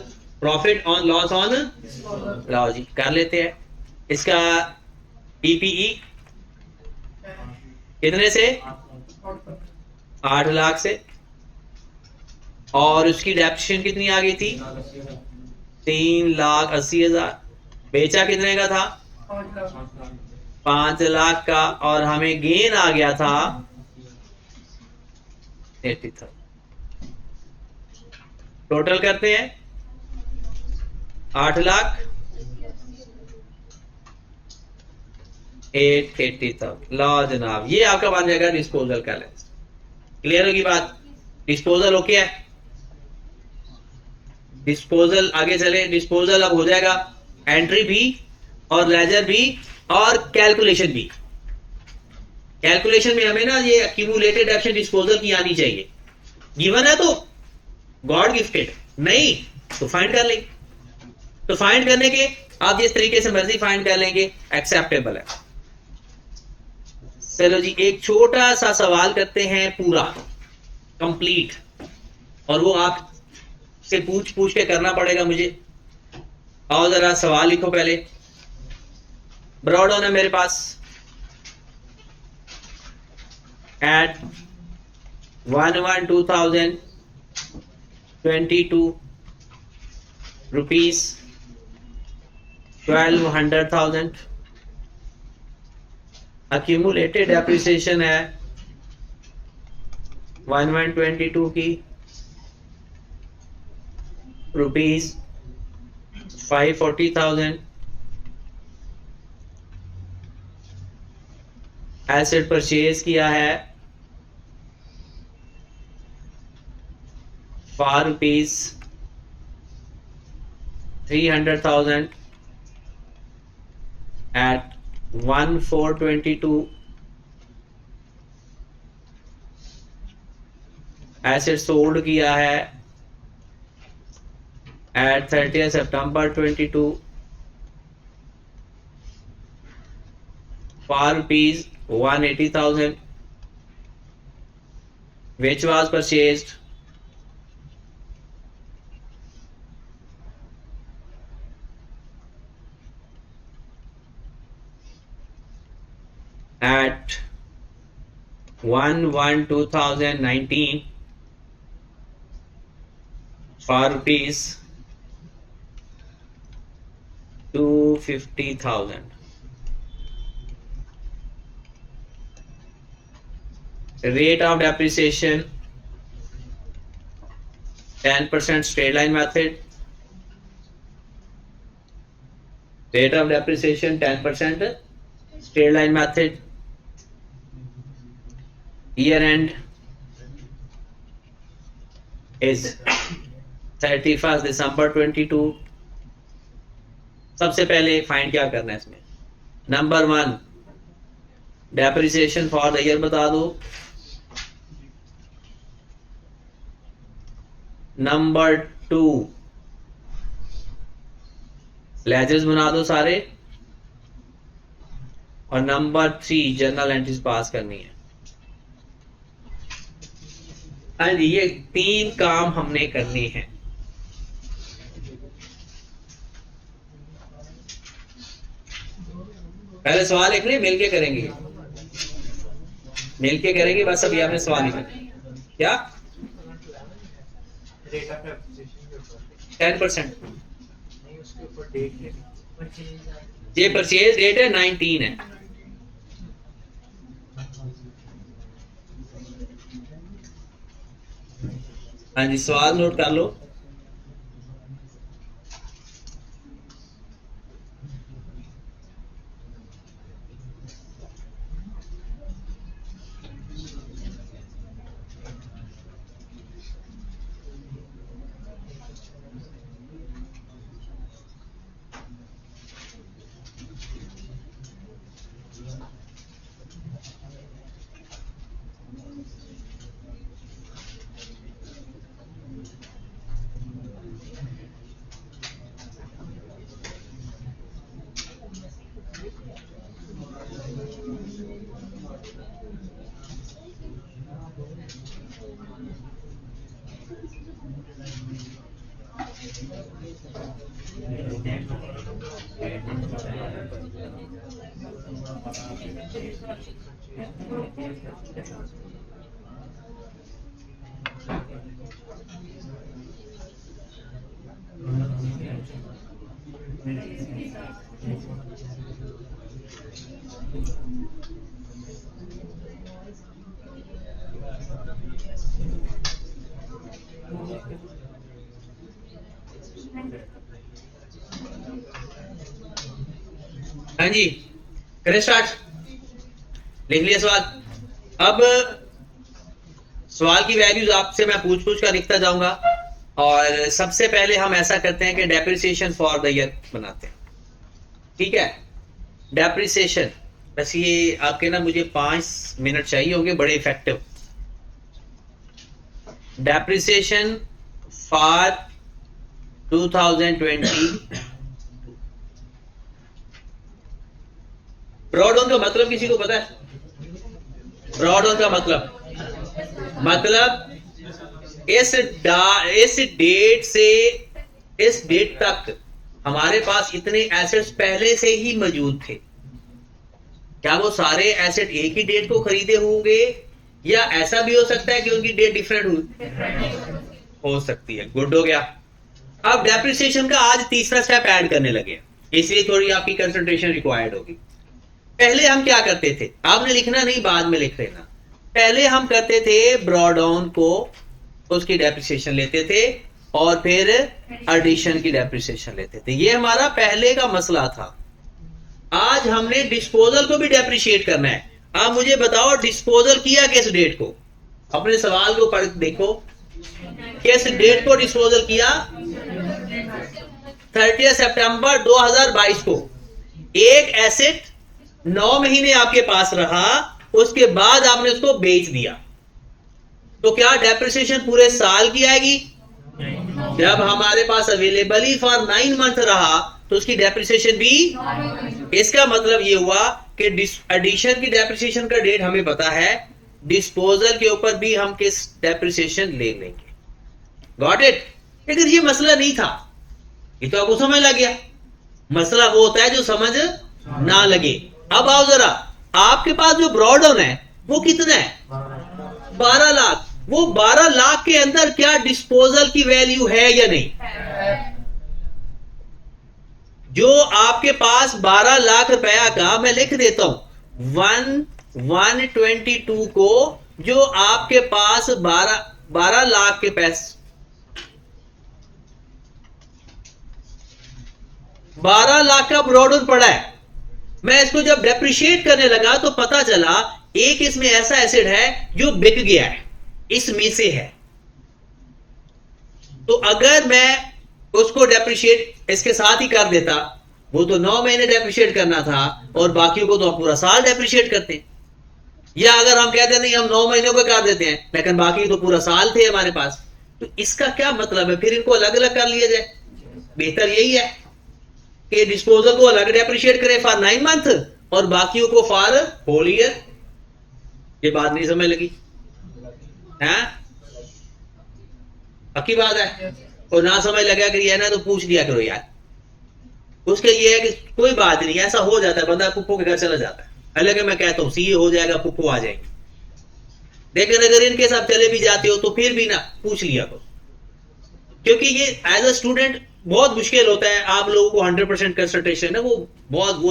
Profit on loss on, लो जी कर लेते हैं। इसका पीपीई कितने से? 8 लाख से। और उसकी डेप्रिसिएशन कितनी आ गई थी? 3,80,000। बेचा कितने का था? 5 लाख का। और हमें गेन आ गया था 80,000। टोटल करते हैं 8 लाख 880,000। लो जनाब, ये आपका बन जाएगा डिस्पोजल का लेजर। क्लियर होगी बात? डिस्पोजल ओके है। डिस्पोजल आगे चले। डिस्पोजल अब हो जाएगा एंट्री भी और लेजर भी और कैलकुलेशन भी। कैलकुलेशन में हमें ना ये अक्यूमुलेटेड एक्शन डिस्पोजल की आनी चाहिए। गिवन है तो गॉड गिफ्टेड, नहीं तो फाइंड कर लेंगे। तो फाइंड करने के आप जिस तरीके से मर्जी फाइंड कर लेंगे, एक्सेप्टेबल है। चलो जी, एक छोटा सा सवाल करते हैं पूरा कंप्लीट, और वो आप से पूछ पूछ के करना पड़ेगा मुझे। आओ जरा सवाल लिखो पहले। ब्रॉड ऑन है मेरे पास। At 1,2022 rupees 1,200,000। अक्यूमुलेटेड डेप्रिसिएशन है 1,22 की रुपीज 540,000। एसेट परचेज किया है for rupees 300,000 at 1,422। Asset sold किया है एट 30 सितंबर 22 for rupees 180,000, which was purchased at 1/1/2019 for rupees 250,000. Rate of depreciation 10% straight line method. Rate of depreciation 10% straight line method. Year end is 31st December 22. सबसे पहले find क्या करना है इसमें? Number 1 depreciation for the year बता दो. Number 2 ledgers बना दो सारे. और नंबर 3 जर्नल एंट्रीज पास करनी है. हाँ जी, ये 3 काम हमने करने हैं. पहले सवाल लिख ले, मिलके करेंगे. मिलके करेंगे बस. अभी आपने सवाल लिखा क्या? 10%. ये परचेज डेट है 19 है. हाँ जी, सवाल नोट कर लो. हाँ जी, करें स्टार्ट. लिख लिया सवाल. अब सवाल की वैल्यूज आपसे मैं पूछ कर लिखता जाऊंगा. और सबसे पहले हम ऐसा करते हैं कि डेप्रिसिएशन फॉर द ईयर बनाते हैं. ठीक है, डेप्रिसिएशन. बस ये आपके ना मुझे 5 मिनट चाहिए होंगे, बड़े effective. Depreciation for 2020. Brought on का मतलब किसी को पता है? ब्रॉड ऑन का मतलब इस डेट से इस डेट तक हमारे पास इतने एसेट्स पहले से ही मौजूद थे. क्या वो सारे एसेट एक ही डेट को खरीदे होंगे, या ऐसा भी हो सकता है कि उनकी डेट डिफरेंट हो सकती है. गुड हो गया. अब डेप्रिसिएशन का आज तीसरा स्टेप ऐड करने लगे, इसलिए थोड़ी आपकी कंसंट्रेशन रिक्वायर्ड होगी. पहले हम क्या करते थे, आपने लिखना नहीं, बाद में लिख लेना. पहले हम करते थे ब्रॉड ऑन को, उसकी डेप्रिसिएशन लेते थे और फिर एडिशन की डेप्रिसिएशन लेते थे. ये हमारा पहले का मसला था. आज हमने डिस्पोजल को भी डेप्रिशिएट करना है. आप मुझे बताओ डिस्पोजल किया किस डेट को? अपने सवाल को पढ़ देखो, किस डेट को डिस्पोजल किया? 30 सितंबर 2022 को. एक एसेट 9 महीने आपके पास रहा, उसके बाद आपने उसको बेच दिया. तो क्या डेप्रिसिएशन पूरे साल की आएगी? जब हमारे पास अवेलेबल ही फॉर 9 मंथ रहा तो उसकी डेप्रिसिएशन भी. इसका मतलब ये हुआ कि एडिशन की डेप्रिसिएशन का डेट हमें पता है, डिस्पोजल के ऊपर भी हम किस डेप्रिसिएशन ले लेंगे. Got it? लेकिन ये मसला नहीं था, ये तो आपको समझ लग गया. मसला वो होता है जो समझ ना लगे. अब आओ जरा, आपके पास जो ब्रॉडन है वो कितना है? 12 लाख। वो 12 लाख के अंदर क्या डिस्पोजल की वैल्यू है या नहीं? जो आपके पास 12 लाख रुपया का, मैं लिख देता हूं 122 को, जो आपके पास 12 लाख के पैसे, 12 लाख का ब्रॉडन पड़ा है। मैं इसको जब डेप्रिशिएट करने लगा तो पता चला एक इसमें ऐसा एसिड है जो बिक गया है, इसमें से है। तो अगर मैं उसको डेप्रिशिएट इसके साथ ही कर देता, वो तो 9 महीने डेप्रिशिएट करना था और बाकियों को तो हम पूरा साल डेप्रिशिएट करते हैं। या अगर हम कहते नहीं हम 9 महीनों को कर देते हैं लेकिन बाकी तो पूरा साल थे हमारे पास, तो इसका क्या मतलब है? फिर इनको अलग अलग कर लिया जाए। बेहतर यही है कि डिस्पोजल को अलग डेप्रिशिएट करें फॉर 9 मंथ और बाकियों को फॉर होल ईयर। ये बात नहीं समझ लगी? पक्की बात है। और ना समझ लगा कि ये ना तो पूछ लिया करो यार। उसके ये है कि कोई बात नहीं, ऐसा हो जाता है, बंदा पुप्पो के घर चला जाता है। हालांकि मैं कहता हूं सीए हो जाएगा, पुप्पो आ जाएंगे, लेकिन अगर इनके साथ चले भी जाते हो तो फिर भी ना पूछ लिया करो, क्योंकि ये एज अ स्टूडेंट बहुत मुश्किल होता है। आप लोगों को 100% कंसंट्रेशन है, वो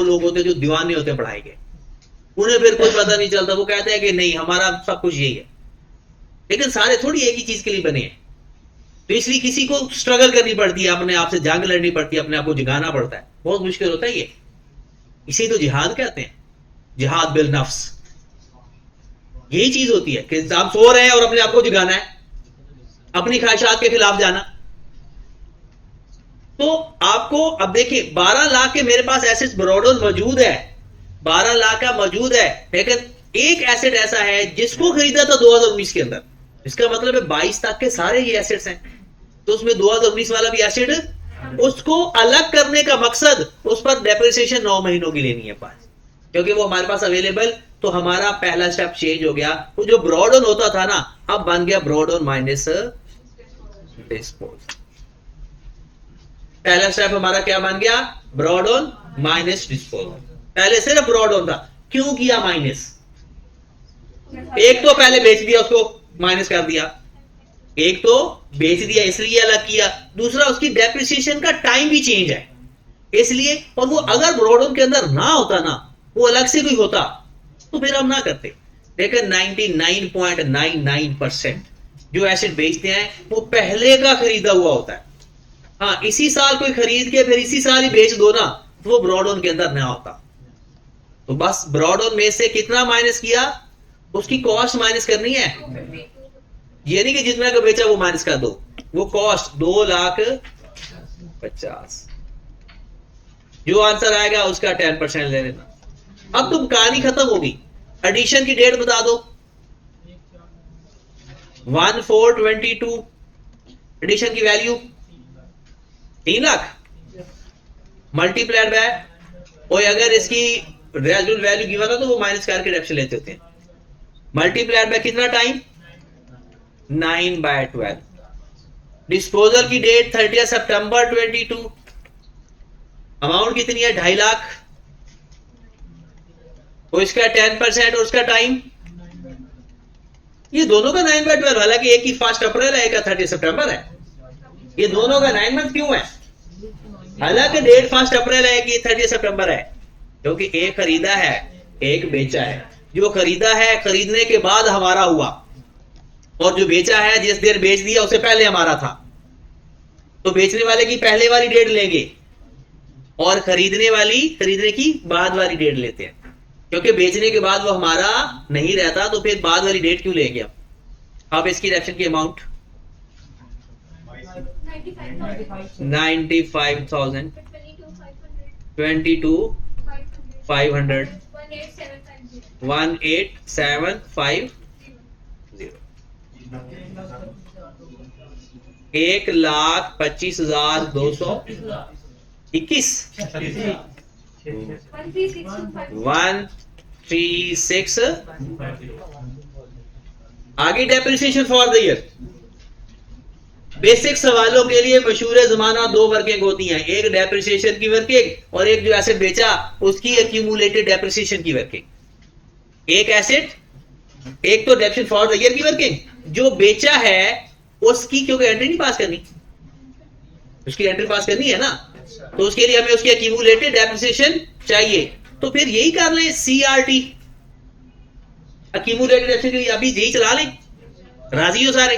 लोग होते हैं जो दीवाने होते हैं पढ़ाई के, उन्हें फिर कोई पता नहीं चलता। वो कहते हैं कि नहीं हमारा सब कुछ यही है, लेकिन सारे थोड़ी एक ही चीज के लिए बने हैं। तो इसलिए किसी को स्ट्रगल करनी पड़ती है, अपने आप से जंग लड़नी पड़ती है, अपने आप को जगाना पड़ता है। बहुत मुश्किल होता है ये, इसी तो जिहाद कहते हैं, जिहाद बिल नफ्स। यही चीज होती है कि आप सो रहे हैं और अपने आप को जगाना है, अपनी ख्वाहिशात के खिलाफ जाना। तो आपको अब देखिए 12 लाख के मेरे पास एसिड ब्रॉडन मौजूद है, 12 लाख का मौजूद है, लेकिन एक एसिड ऐसा है जिसको खरीदा था 2019 के अंदर। इसका मतलब है 22 तक के सारे ये एसिड्स हैं, तो उसमें 2019 वाला भी एसिड, उसको अलग करने का मकसद उस पर डेप्रिसिएशन 9 महीनों की लेनी है पास, क्योंकि वो हमारे पास अवेलेबल। तो हमारा पहला स्टेप चेंज हो गया। वो जो ब्रॉडन होता था ना, अब बन गया ब्रॉडन माइनस डिस्पोज। पहला स्टेप हमारा क्या बन गया? Brought in minus dispose. पहले सिर्फ ब्रॉडन था, क्यों किया माइनस? एक तो पहले बेच दिया, उसको माइनस कर दिया, एक तो बेच दिया इसलिए अलग किया, दूसरा उसकी डेप्रिसिएशन का टाइम भी चेंज है इसलिए। और वो अगर ब्रॉडन के अंदर ना होता ना, वो अलग से कोई होता, तो फिर हम ना करते। लेकिन 99.99% जो एसिड बेचते हैं वो पहले का खरीदा हुआ होता है। हाँ, इसी साल कोई खरीद के फिर इसी साल ही बेच दो ना, तो वो ब्रॉडन के अंदर ना होता। तो बस ब्रॉडन में से कितना माइनस किया, उसकी कॉस्ट माइनस करनी है। ये नहीं कि जितना का बेचा वो माइनस कर दो, वो कॉस्ट 2,50,000। जो आंसर आएगा उसका 10% ले लेना। अब तुम कहानी खत्म होगी। एडिशन की डेट बता दो। 1422 एडिशन की वैल्यू 3 लाख मल्टीप्लाइड बाय, और अगर इसकी रेजिडुअल वैल्यू गिवन हो तो वो माइनस करके डेप्रिसिएशन लेते होते हैं। मल्टीप्लाइड बाय कितना टाइम? 9/12। डिस्पोजल की डेट 30 सितंबर 22। अमाउंट कितनी है? 2.5 लाख। और इसका 10% और उसका टाइम, ये दोनों का 9/12। हालांकि एक ही 1 अप्रैल है, एक का 30 सितंबर है। ये दोनों का 9 मंथ क्यों है? हालांकि डेट 1 अप्रैल है, एक ही 30 सितंबर है, क्योंकि एक खरीदा है एक बेचा है। जो खरीदा है खरीदने के बाद हमारा हुआ, और जो बेचा है जिस देर बेच दिया उससे पहले हमारा था। तो बेचने वाले की पहले वाली डेट लेंगे और खरीदने की बाद वाली डेट लेते हैं, क्योंकि बेचने के बाद वो हमारा नहीं रहता, तो फिर बाद वाली डेट क्यों लेंगे हम। अब इसकी रिएक्शन की अमाउंट 95,000, 22,500, 18,750, 1,25,221, 136। आगे depreciation for the year. Basic सवालों के लिए मशहूर जमाना 2 वर्किंग होती हैं, एक डेप्रिसिएशन की वर्किंग और एक जो एसेट बेचा उसकी एक्यूमुलेटेड डेप्रिसिएशन की वर्किंग। एक एसेट, एक तो डेप्रिसिएशन फॉर द ईयर की वर्किंग, जो बेचा है उसकी क्योंकि एंट्री नहीं पास करनी, उसकी एंट्री पास करनी है ना, तो उसके लिए हमें उसकी एक्यूमुलेटेड डेप्रिसिएशन चाहिए। तो फिर यही कर लें, सीआरटी एक्यूमुलेटेड डेप्रिसिएशन, अभी यही चला लें। राजी हो सारे?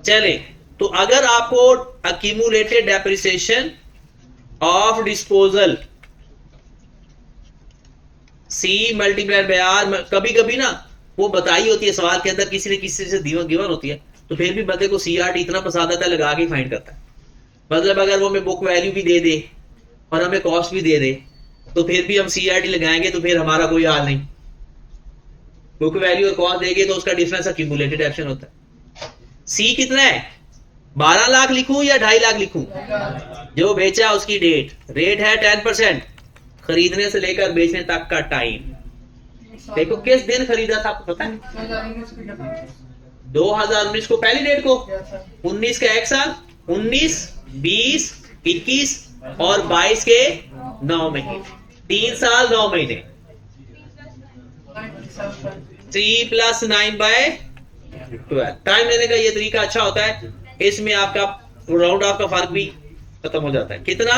चले, तो अगर आपको accumulated depreciation of disposal C multiplied by R, कभी कभी ना वो बताई होती है सवाल के अंदर, किसी ने किसी से गिवन होती है, तो फिर भी बंदे को सीआरटी इतना पसंद आता है, लगा के फाइंड करता है। मतलब अगर वो हमें बुक वैल्यू भी दे दे और हमें कॉस्ट भी दे दे, तो फिर भी हम सीआरटी लगाएंगे, तो फिर हमारा कोई हाल नहीं। बुक वैल्यू और कॉस्ट देंगे तो उसका डिफरेंस एक्यूमुलेटेड एक्शन होता है। सी कितना है? 12 लाख लिखूं या 2.5 लाख लिखूं? जो बेचा उसकी डेट, रेट है 10%, खरीदने से लेकर बेचने तक का टाइम। देखो किस दिन खरीदा था आपको पता है? 2019 को, पहली डेट को, 19 का एक साल, 19, 20, 21 और 22 के 9 महीने, 3 साल 9 महीने। 3 + 9/12 टाइम लेने का ये तरीका अच्छा होता है, इसमें आपका राउंड ऑफ का फर्क भी खत्म हो जाता है। कितना?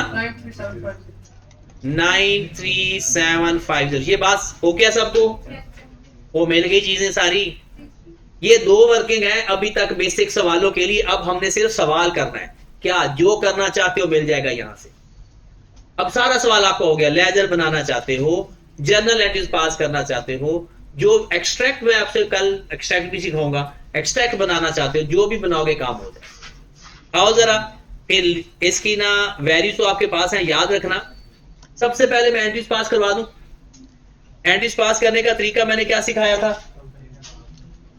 93750। ये बात हो गया सबको? वो मिल गई चीजें सारी। ये 2 वर्किंग है अभी तक बेसिक सवालों के लिए। अब हमने सिर्फ सवाल करना है, क्या जो करना चाहते हो मिल जाएगा यहां से। अब सारा सवाल आपको हो गया। लेजर बनाना चाहते हो, जर्नल एंट्रीज पास करना चाहते हो, जो एक्सट्रैक्ट में आपसे कल एक्सट्रैक्ट भी सिखाऊंगा, एक्सट्रैक्ट बनाना चाहते हो, जो भी बनाओगे काम हो जाए। आओ जरा फिर इसकी ना वैल्यूज तो आपके पास है, याद रखना। सबसे पहले मैं एंट्रीज पास करवा दूं। एंट्रीज पास करने का तरीका मैंने क्या सिखाया था?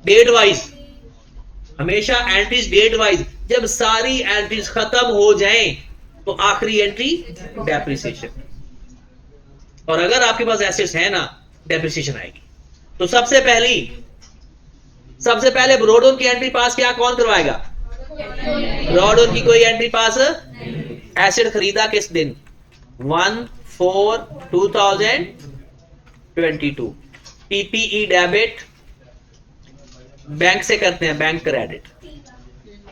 डेट वाइज, हमेशा एंट्रीज डेट वाइज। जब सारी एंट्रीज खत्म हो जाएं तो आखिरी एंट्री डेप्रिसिएशन, और अगर आपके पास एसेट्स है ना, डेप्रिसिएशन आएगी। तो सबसे पहले ब्रॉडऑन की एंट्री पास क्या कौन करवाएगा? ब्रॉडऑन की कोई एंट्री पास। एसेट खरीदा किस दिन? 1/4/2022। पीपीई डेबिट बैंक से करते हैं, बैंक क्रेडिट।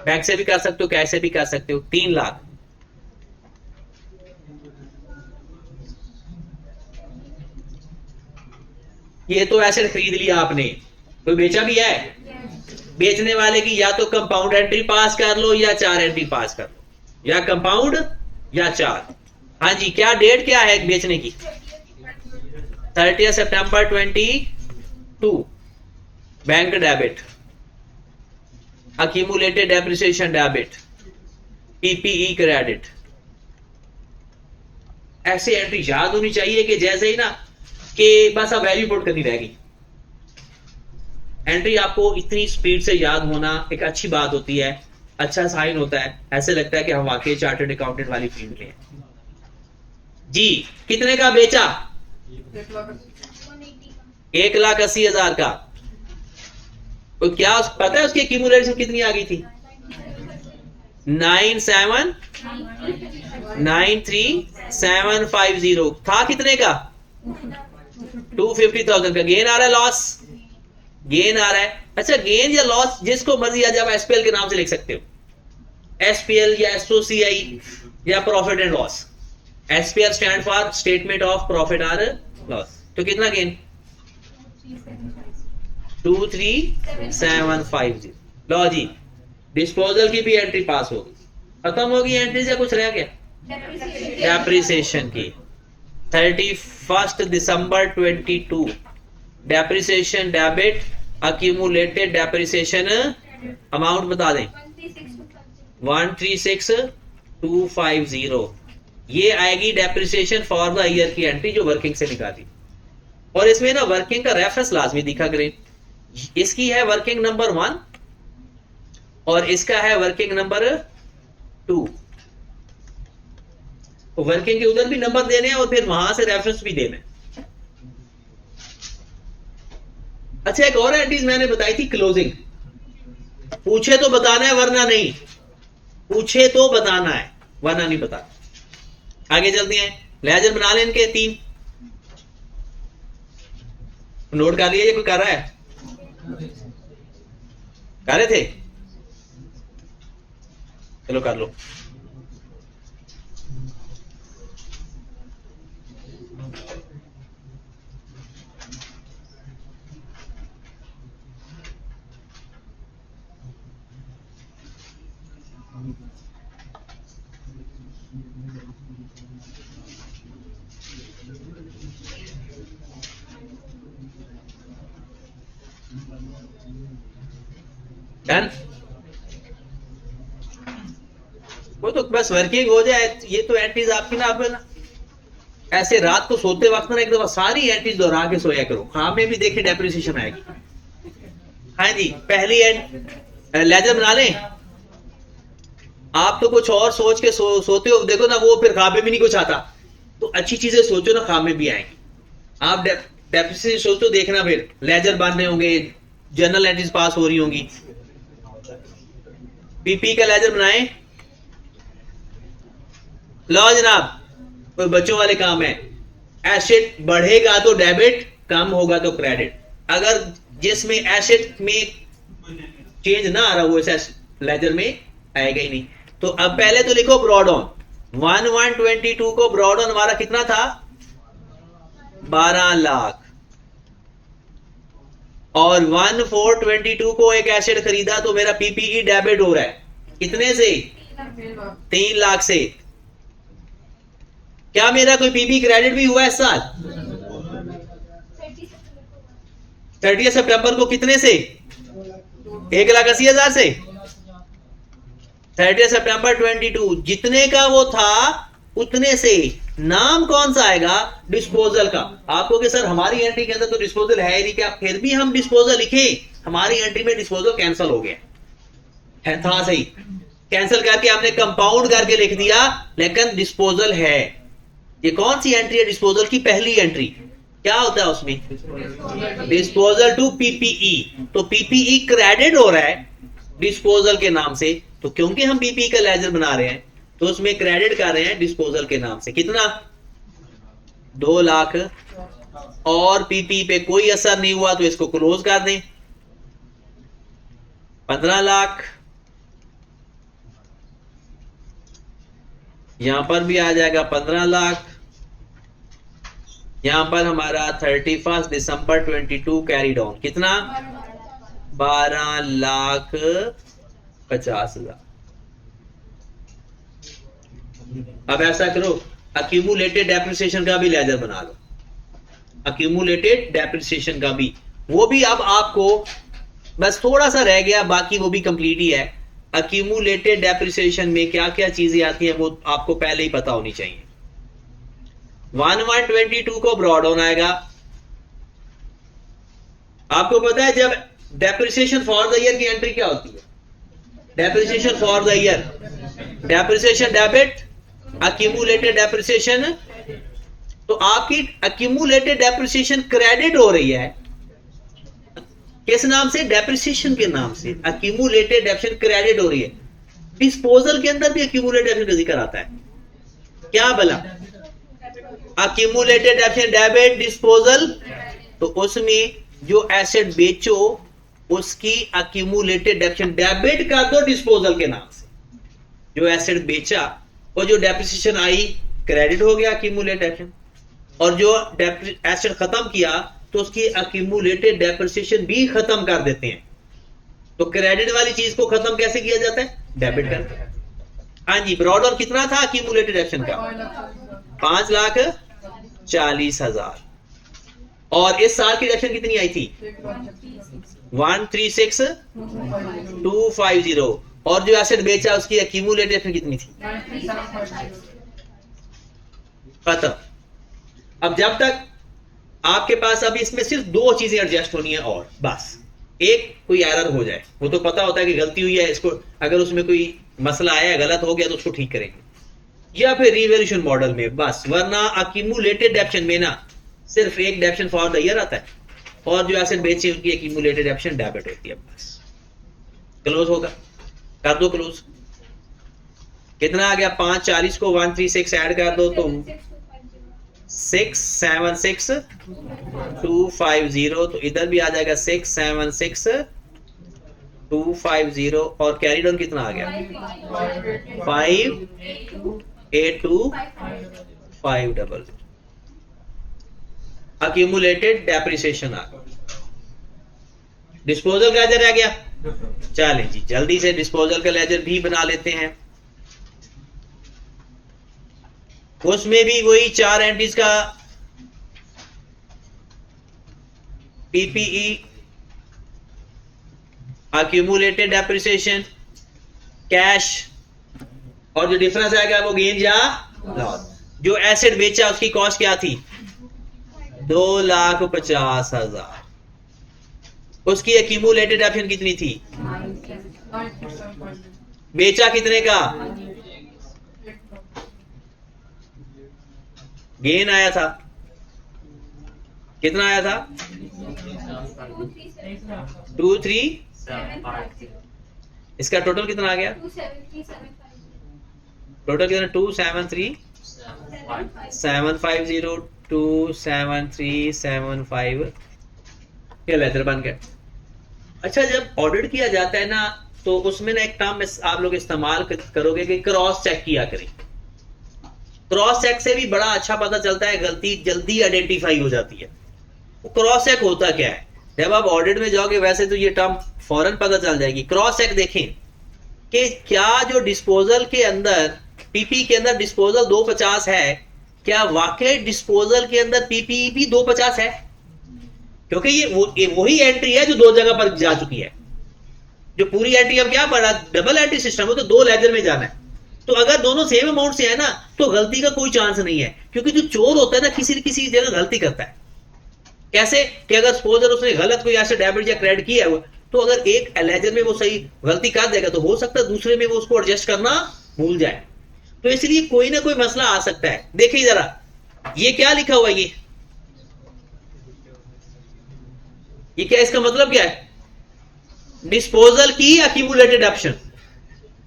बैंक से भी कर सकते हो, कैश से भी कर सकते हो। 3 लाख। ये तो एसेट खरीद लिया आपने, कोई बेचा भी है? बेचने वाले की या तो कंपाउंड एंट्री पास कर लो या 4 एंट्री पास कर लो, या कंपाउंड या 4। हाँ जी, क्या डेट क्या है बेचने की? 30 सितंबर 22। Bank debit, accumulated depreciation debit, PPE credit. ऐसे एंट्री याद होनी चाहिए कि जैसे ही ना कि बस अब वैल्यू पुट करनी रहेगी। एंट्री आपको इतनी स्पीड से याद होना एक अच्छी बात होती है, अच्छा साइन होता है। ऐसे लगता है कि हम वाकई चार्टर्ड अकाउंटेंट वाली फील्ड में हैं जी। कितने का बेचा? 1,80,000 का। तो क्या पता है उसकी एक्यूमुलेशन कितनी आ गई थी? 9,93,750 था। कितने का? 250,000 का। गेन आ रहा है, लॉस? गेन आ रहा है। अच्छा, गेन या लॉस जिसको मर्जी आज आप एसपीएल के नाम से लिख सकते हो, एसपीएल या एसओसीआई या profit and loss. SPL stand for statement of profit और लॉस। तो कितना गेन? 23,750। लो जी, डिस्पोजल की भी एंट्री पास होगी। खत्म होगी एंट्रीज या कुछ रह गया? डेप्रिसिएशन की 31 दिसंबर 22। Depreciation debit, accumulated depreciation amount बता दें। 136,250। ये आएगी डेप्रिसिएशन फॉर द ईयर की एंट्री जो वर्किंग से निकाली। और इसमें ना वर्किंग का रेफरेंस लाजमी दिखा करें। इसकी है वर्किंग नंबर 1 और इसका है वर्किंग नंबर 2। तो वर्किंग के उधर भी नंबर देने हैं और फिर वहां से रेफरेंस भी देने। अच्छा, एक और एंट्रीज मैंने बताई थी, क्लोजिंग। पूछे तो बताना है वरना नहीं, पूछे तो बताना है वरना नहीं बताना। आगे चलते हैं, लेजर बना लें इनके 3। नोट कर लिया, ये कोई कर रहा है? कर रहे थे? चलो कर लो। डन? वो तो बस वर्किंग हो जाए। ये तो एंट्रीज आपकी ना, आप ना ऐसे रात को सोते वक्त ना एक दफा सारी एंट्रीज दोहरा के सोया करो, हाँ में भी देखे डेप्रिसिएशन आएगी। हाँ जी, पहली लेजर बना लें। आप तो कुछ और सोच के सोते हो, देखो ना वो फिर खामे भी नहीं कुछ आता। तो अच्छी चीजें सोचो ना, खामे भी आएंगी। आप डेप्रिसिएशन सोचो, देखना फिर लेजर बन रहे होंगे, जर्नल एंट्रीज पास हो रही होंगी। पीपी का लेजर बनाएं। लो जनाब, कोई बच्चों वाले काम है। एसेट बढ़ेगा तो डेबिट, कम होगा तो क्रेडिट। अगर जिसमें एसेट में चेंज ना आ रहा हो इस लेजर में आएगा ही नहीं। तो अब पहले तो लिखो ब्रॉड ऑन। 1122 को ब्रॉड ऑन हमारा कितना था? 12 लाख। और 1422 को एक एसेट खरीदा तो मेरा पीपीई डेबिट हो रहा है कितने से? 3 लाख से। क्या मेरा कोई पीपी क्रेडिट भी हुआ इस साल? 30 सितंबर को कितने से? 1,80,000 से। 30 सितंबर 22 जितने का वो था उतने से। नाम कौन सा आएगा? डिस्पोजल का। आपको कि सर हमारी एंट्री के अंदर तो डिस्पोजल है ही नहीं, क्या फिर भी हम डिस्पोजल लिखे? हमारी एंट्री में डिस्पोजल कैंसिल हो गया है, था सही, कैंसिल करके हमने कंपाउंड करके लिख दिया, लेकिन डिस्पोजल है। ये कौन सी एंट्री है? डिस्पोजल की पहली एंट्री। क्या होता है उसमें? Disposal to PPE. तो पीपीई क्रेडिट हो रहा है डिस्पोजल के नाम से, तो क्योंकि हम पीपीई का लेजर बना रहे हैं तो उसमें क्रेडिट कर रहे हैं डिस्पोजल के नाम से। कितना? 2 लाख। और पीपी पे कोई असर नहीं हुआ तो इसको क्लोज कर दें। 15 लाख। यहां पर भी आ जाएगा 15 लाख। यहां पर हमारा 31 दिसंबर 22 कैरी डाउन कितना? 12,50,000। अब ऐसा करो, अक्यूमुलेटेड डेप्रिसिएशन का भी लेजर बना लो। अक्यूमुलेटेड डेप्रिसिएशन का भी, वो भी अब आपको बस थोड़ा सा रह गया, बाकी वो भी कंप्लीट ही है। अक्यूमुलेटेड डेप्रिसिएशन में क्या क्या चीजें आती हैं वो आपको पहले ही पता होनी चाहिए। 1122 को ब्रॉड ऑन आएगा। आपको पता है जब डेप्रिसिएशन फॉर द ईयर की एंट्री क्या होती है? Depreciation for the year, depreciation debit, accumulated depreciation. तो आपकी अक्यूमुलेटेड डेप्रिसिएशन क्रेडिट हो रही है किस नाम से? डेप्रिसिएशन के नाम से। अक्यूमुलेटेड डेप्रिसिएशन क्रेडिट हो रही है। डिस्पोजल के अंदर भी अक्यूमुलेटेड डेप्रिसिएशन का जिक्र आता है। क्या भला? Accumulated depreciation debit disposal. तो उसमें जो एसेट बेचो उसकी अक्यूमुलेटेड डेप्रिसिएशन डेबिट कर दो डिस्पोजल के नाम से। जो एसेट बेचा और जो डेप्रिसिएशन आई क्रेडिट हो गया अक्यूमुलेटेड डेप्रिसिएशन, और जो एसेट खत्म किया तो उसकी अक्यूमुलेटेड डेप्रिसिएशन भी खत्म कर देते हैं। तो क्रेडिट वाली चीज को खत्म कैसे किया जाता है? डेबिट करके। हाँ जी, ब्रॉड ऑन कितना था अक्यूमुलेटेड डेप्रिसिएशन का? 5,40,000। और इस साल की डेप्रिसिएशन कितनी आई थी? 136,250। और जो एसेट बेचा उसकी अक्यूमुलेटेड डेप्रिसिएशन कितनी थी? खत्म। अब जब तक आपके पास अभी इसमें सिर्फ 2 चीजें एडजस्ट होनी है और बस। एक, कोई एरर हो जाए, वो तो पता होता है कि गलती हुई है, इसको अगर उसमें कोई मसला आया है, गलत हो गया तो उसको ठीक करेंगे, या फिर रिवैल्यूएशन मॉडल में बस। वरना अक्यूमुलेटेड डेप्रिसिएशन में ना सिर्फ एक डेप्रिसिएशन फॉर द ईयर आता है और जो एसेट बेचे उनकी अक्यूमुलेटेड डेप्रिसिएशन डेबिट होती है। बस क्लोज होगा, कर दो क्लोज। कितना आ गया? 540 को 136 ऐड कर दो तो 676250, तो इधर भी आ जाएगा 676250 और कैरी डाउन कितना आ गया 582500। अक्यूमुलेटेड डेप्रिसिएशन आ गया। डिस्पोजल का लेजर आ गया। चलें जी जल्दी से डिस्पोजल का लेजर भी बना लेते हैं। उसमें भी वही 4 एंट्रीज का पीपीई, अक्यूमुलेटेड डेप्रिसिएशन, कैश, और जो डिफरेंस आएगा वो गेन या लॉस। जो एसेट बेचा उसकी कॉस्ट क्या थी 2,50,000। उसकी एक्यूमुलेटेड डेप्रिसिएशन कितनी थी, बेचा कितने का, गेन आया था कितना आया था 23, इसका टोटल कितना आ गया, टोटल कितना 273,750 273,750 ये लेजर बन गया। अच्छा जब ऑडिट किया जाता है ना तो उसमें ना एक टर्म आप लोग इस्तेमाल करोगे कि क्रॉस चेक किया करें। क्रॉस चेक से भी बड़ा अच्छा पता चलता है, गलती जल्दी आइडेंटिफाई हो जाती है। क्रॉस चेक होता क्या है, जब आप ऑडिट में जाओगे वैसे तो ये टर्म फौरन पता चल जाएगी। क्रॉस चेक देखें कि क्या जो डिस्पोजल के अंदर पीपी के अंदर डिस्पोजल 250 है, क्या वाकई डिस्पोजल के अंदर पीपी भी 250 है, क्योंकि ये वही एंट्री है जो दो जगह पर जा चुकी है। जो पूरी एंट्री अब क्या पड़ा, डबल एंट्री सिस्टम हो तो दो लेजर में जाना है। तो अगर दोनों सेम अमाउंट से है ना तो गलती का कोई चांस नहीं है, क्योंकि जो चोर होता है ना किसी न किसी जगह गलती करता है। कैसे कि अगर सपोज उसने गलत कोई ऐसे डेबिट या क्रेडिट किया है तो अगर एक लेजर में वो सही गलती कर देगा तो हो सकता है दूसरे में वो उसको एडजस्ट करना भूल जाए। तो इसलिए कोई ना कोई मसला आ सकता है। देखिए जरा ये क्या लिखा हुआ है, ये क्या, इसका मतलब क्या है, डिस्पोजल की एक्यूमुलेटेड ऑप्शन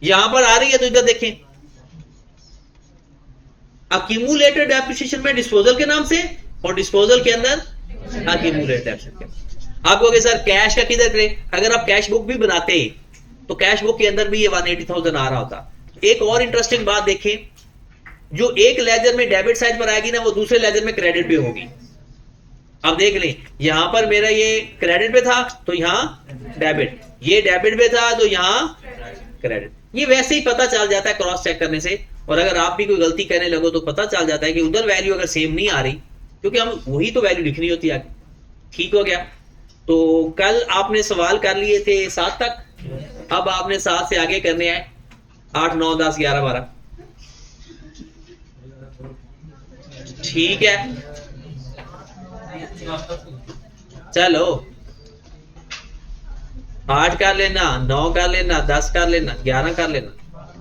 यहां पर आ रही है। तो इधर देखें एक्यूमुलेटेड डेप्रिसिएशन में डिस्पोजल के नाम से और डिस्पोजल के अंदर एक्यूमुलेटेड ऑप्शन। आप कहोगे सर कैश का किधर करें, अगर आप कैश बुक भी बनाते तो कैश बुक के अंदर भी ये 180,000 आ रहा होता। एक और इंटरेस्टिंग बात देखें, जो एक लेजर में डेबिट साइड पर आएगी ना वो दूसरे लेजर में क्रेडिट पे होगी। अब देख लें यहां पर मेरा ये क्रेडिट पे था तो यहां डेबिट, ये डेबिट पे था तो यहां क्रेडिट। ये वैसे ही पता चल जाता है क्रॉस चेक करने से। और अगर आप भी कोई गलती करने लगो तो पता चल जाता है कि उधर वैल्यू अगर सेम नहीं आ रही, क्योंकि हम वही तो वैल्यू लिखनी होती है आगे। ठीक हो गया। तो कल आपने सवाल कर लिए थे 7 तक, अब आपने 7 से आगे करने हैं 8 9 10 11 12। ठीक है चलो 8 कर लेना, 9 कर लेना, 10 कर लेना, 11 कर लेना,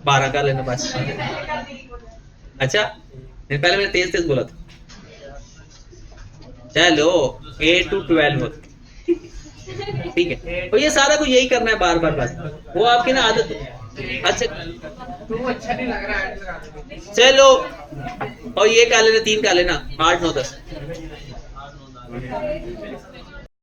12 कर लेना बस। अच्छा पहले मैंने तेज तेज बोला था। चलो 8 to 12 ठीक है। तो ये सारा कुछ यही करना है बार बार बस, वो आपकी ना आदत। अच्छा अच्छा नहीं लग रहा है। चलो और ये कर लेना 3 कर लेना 8 9 10।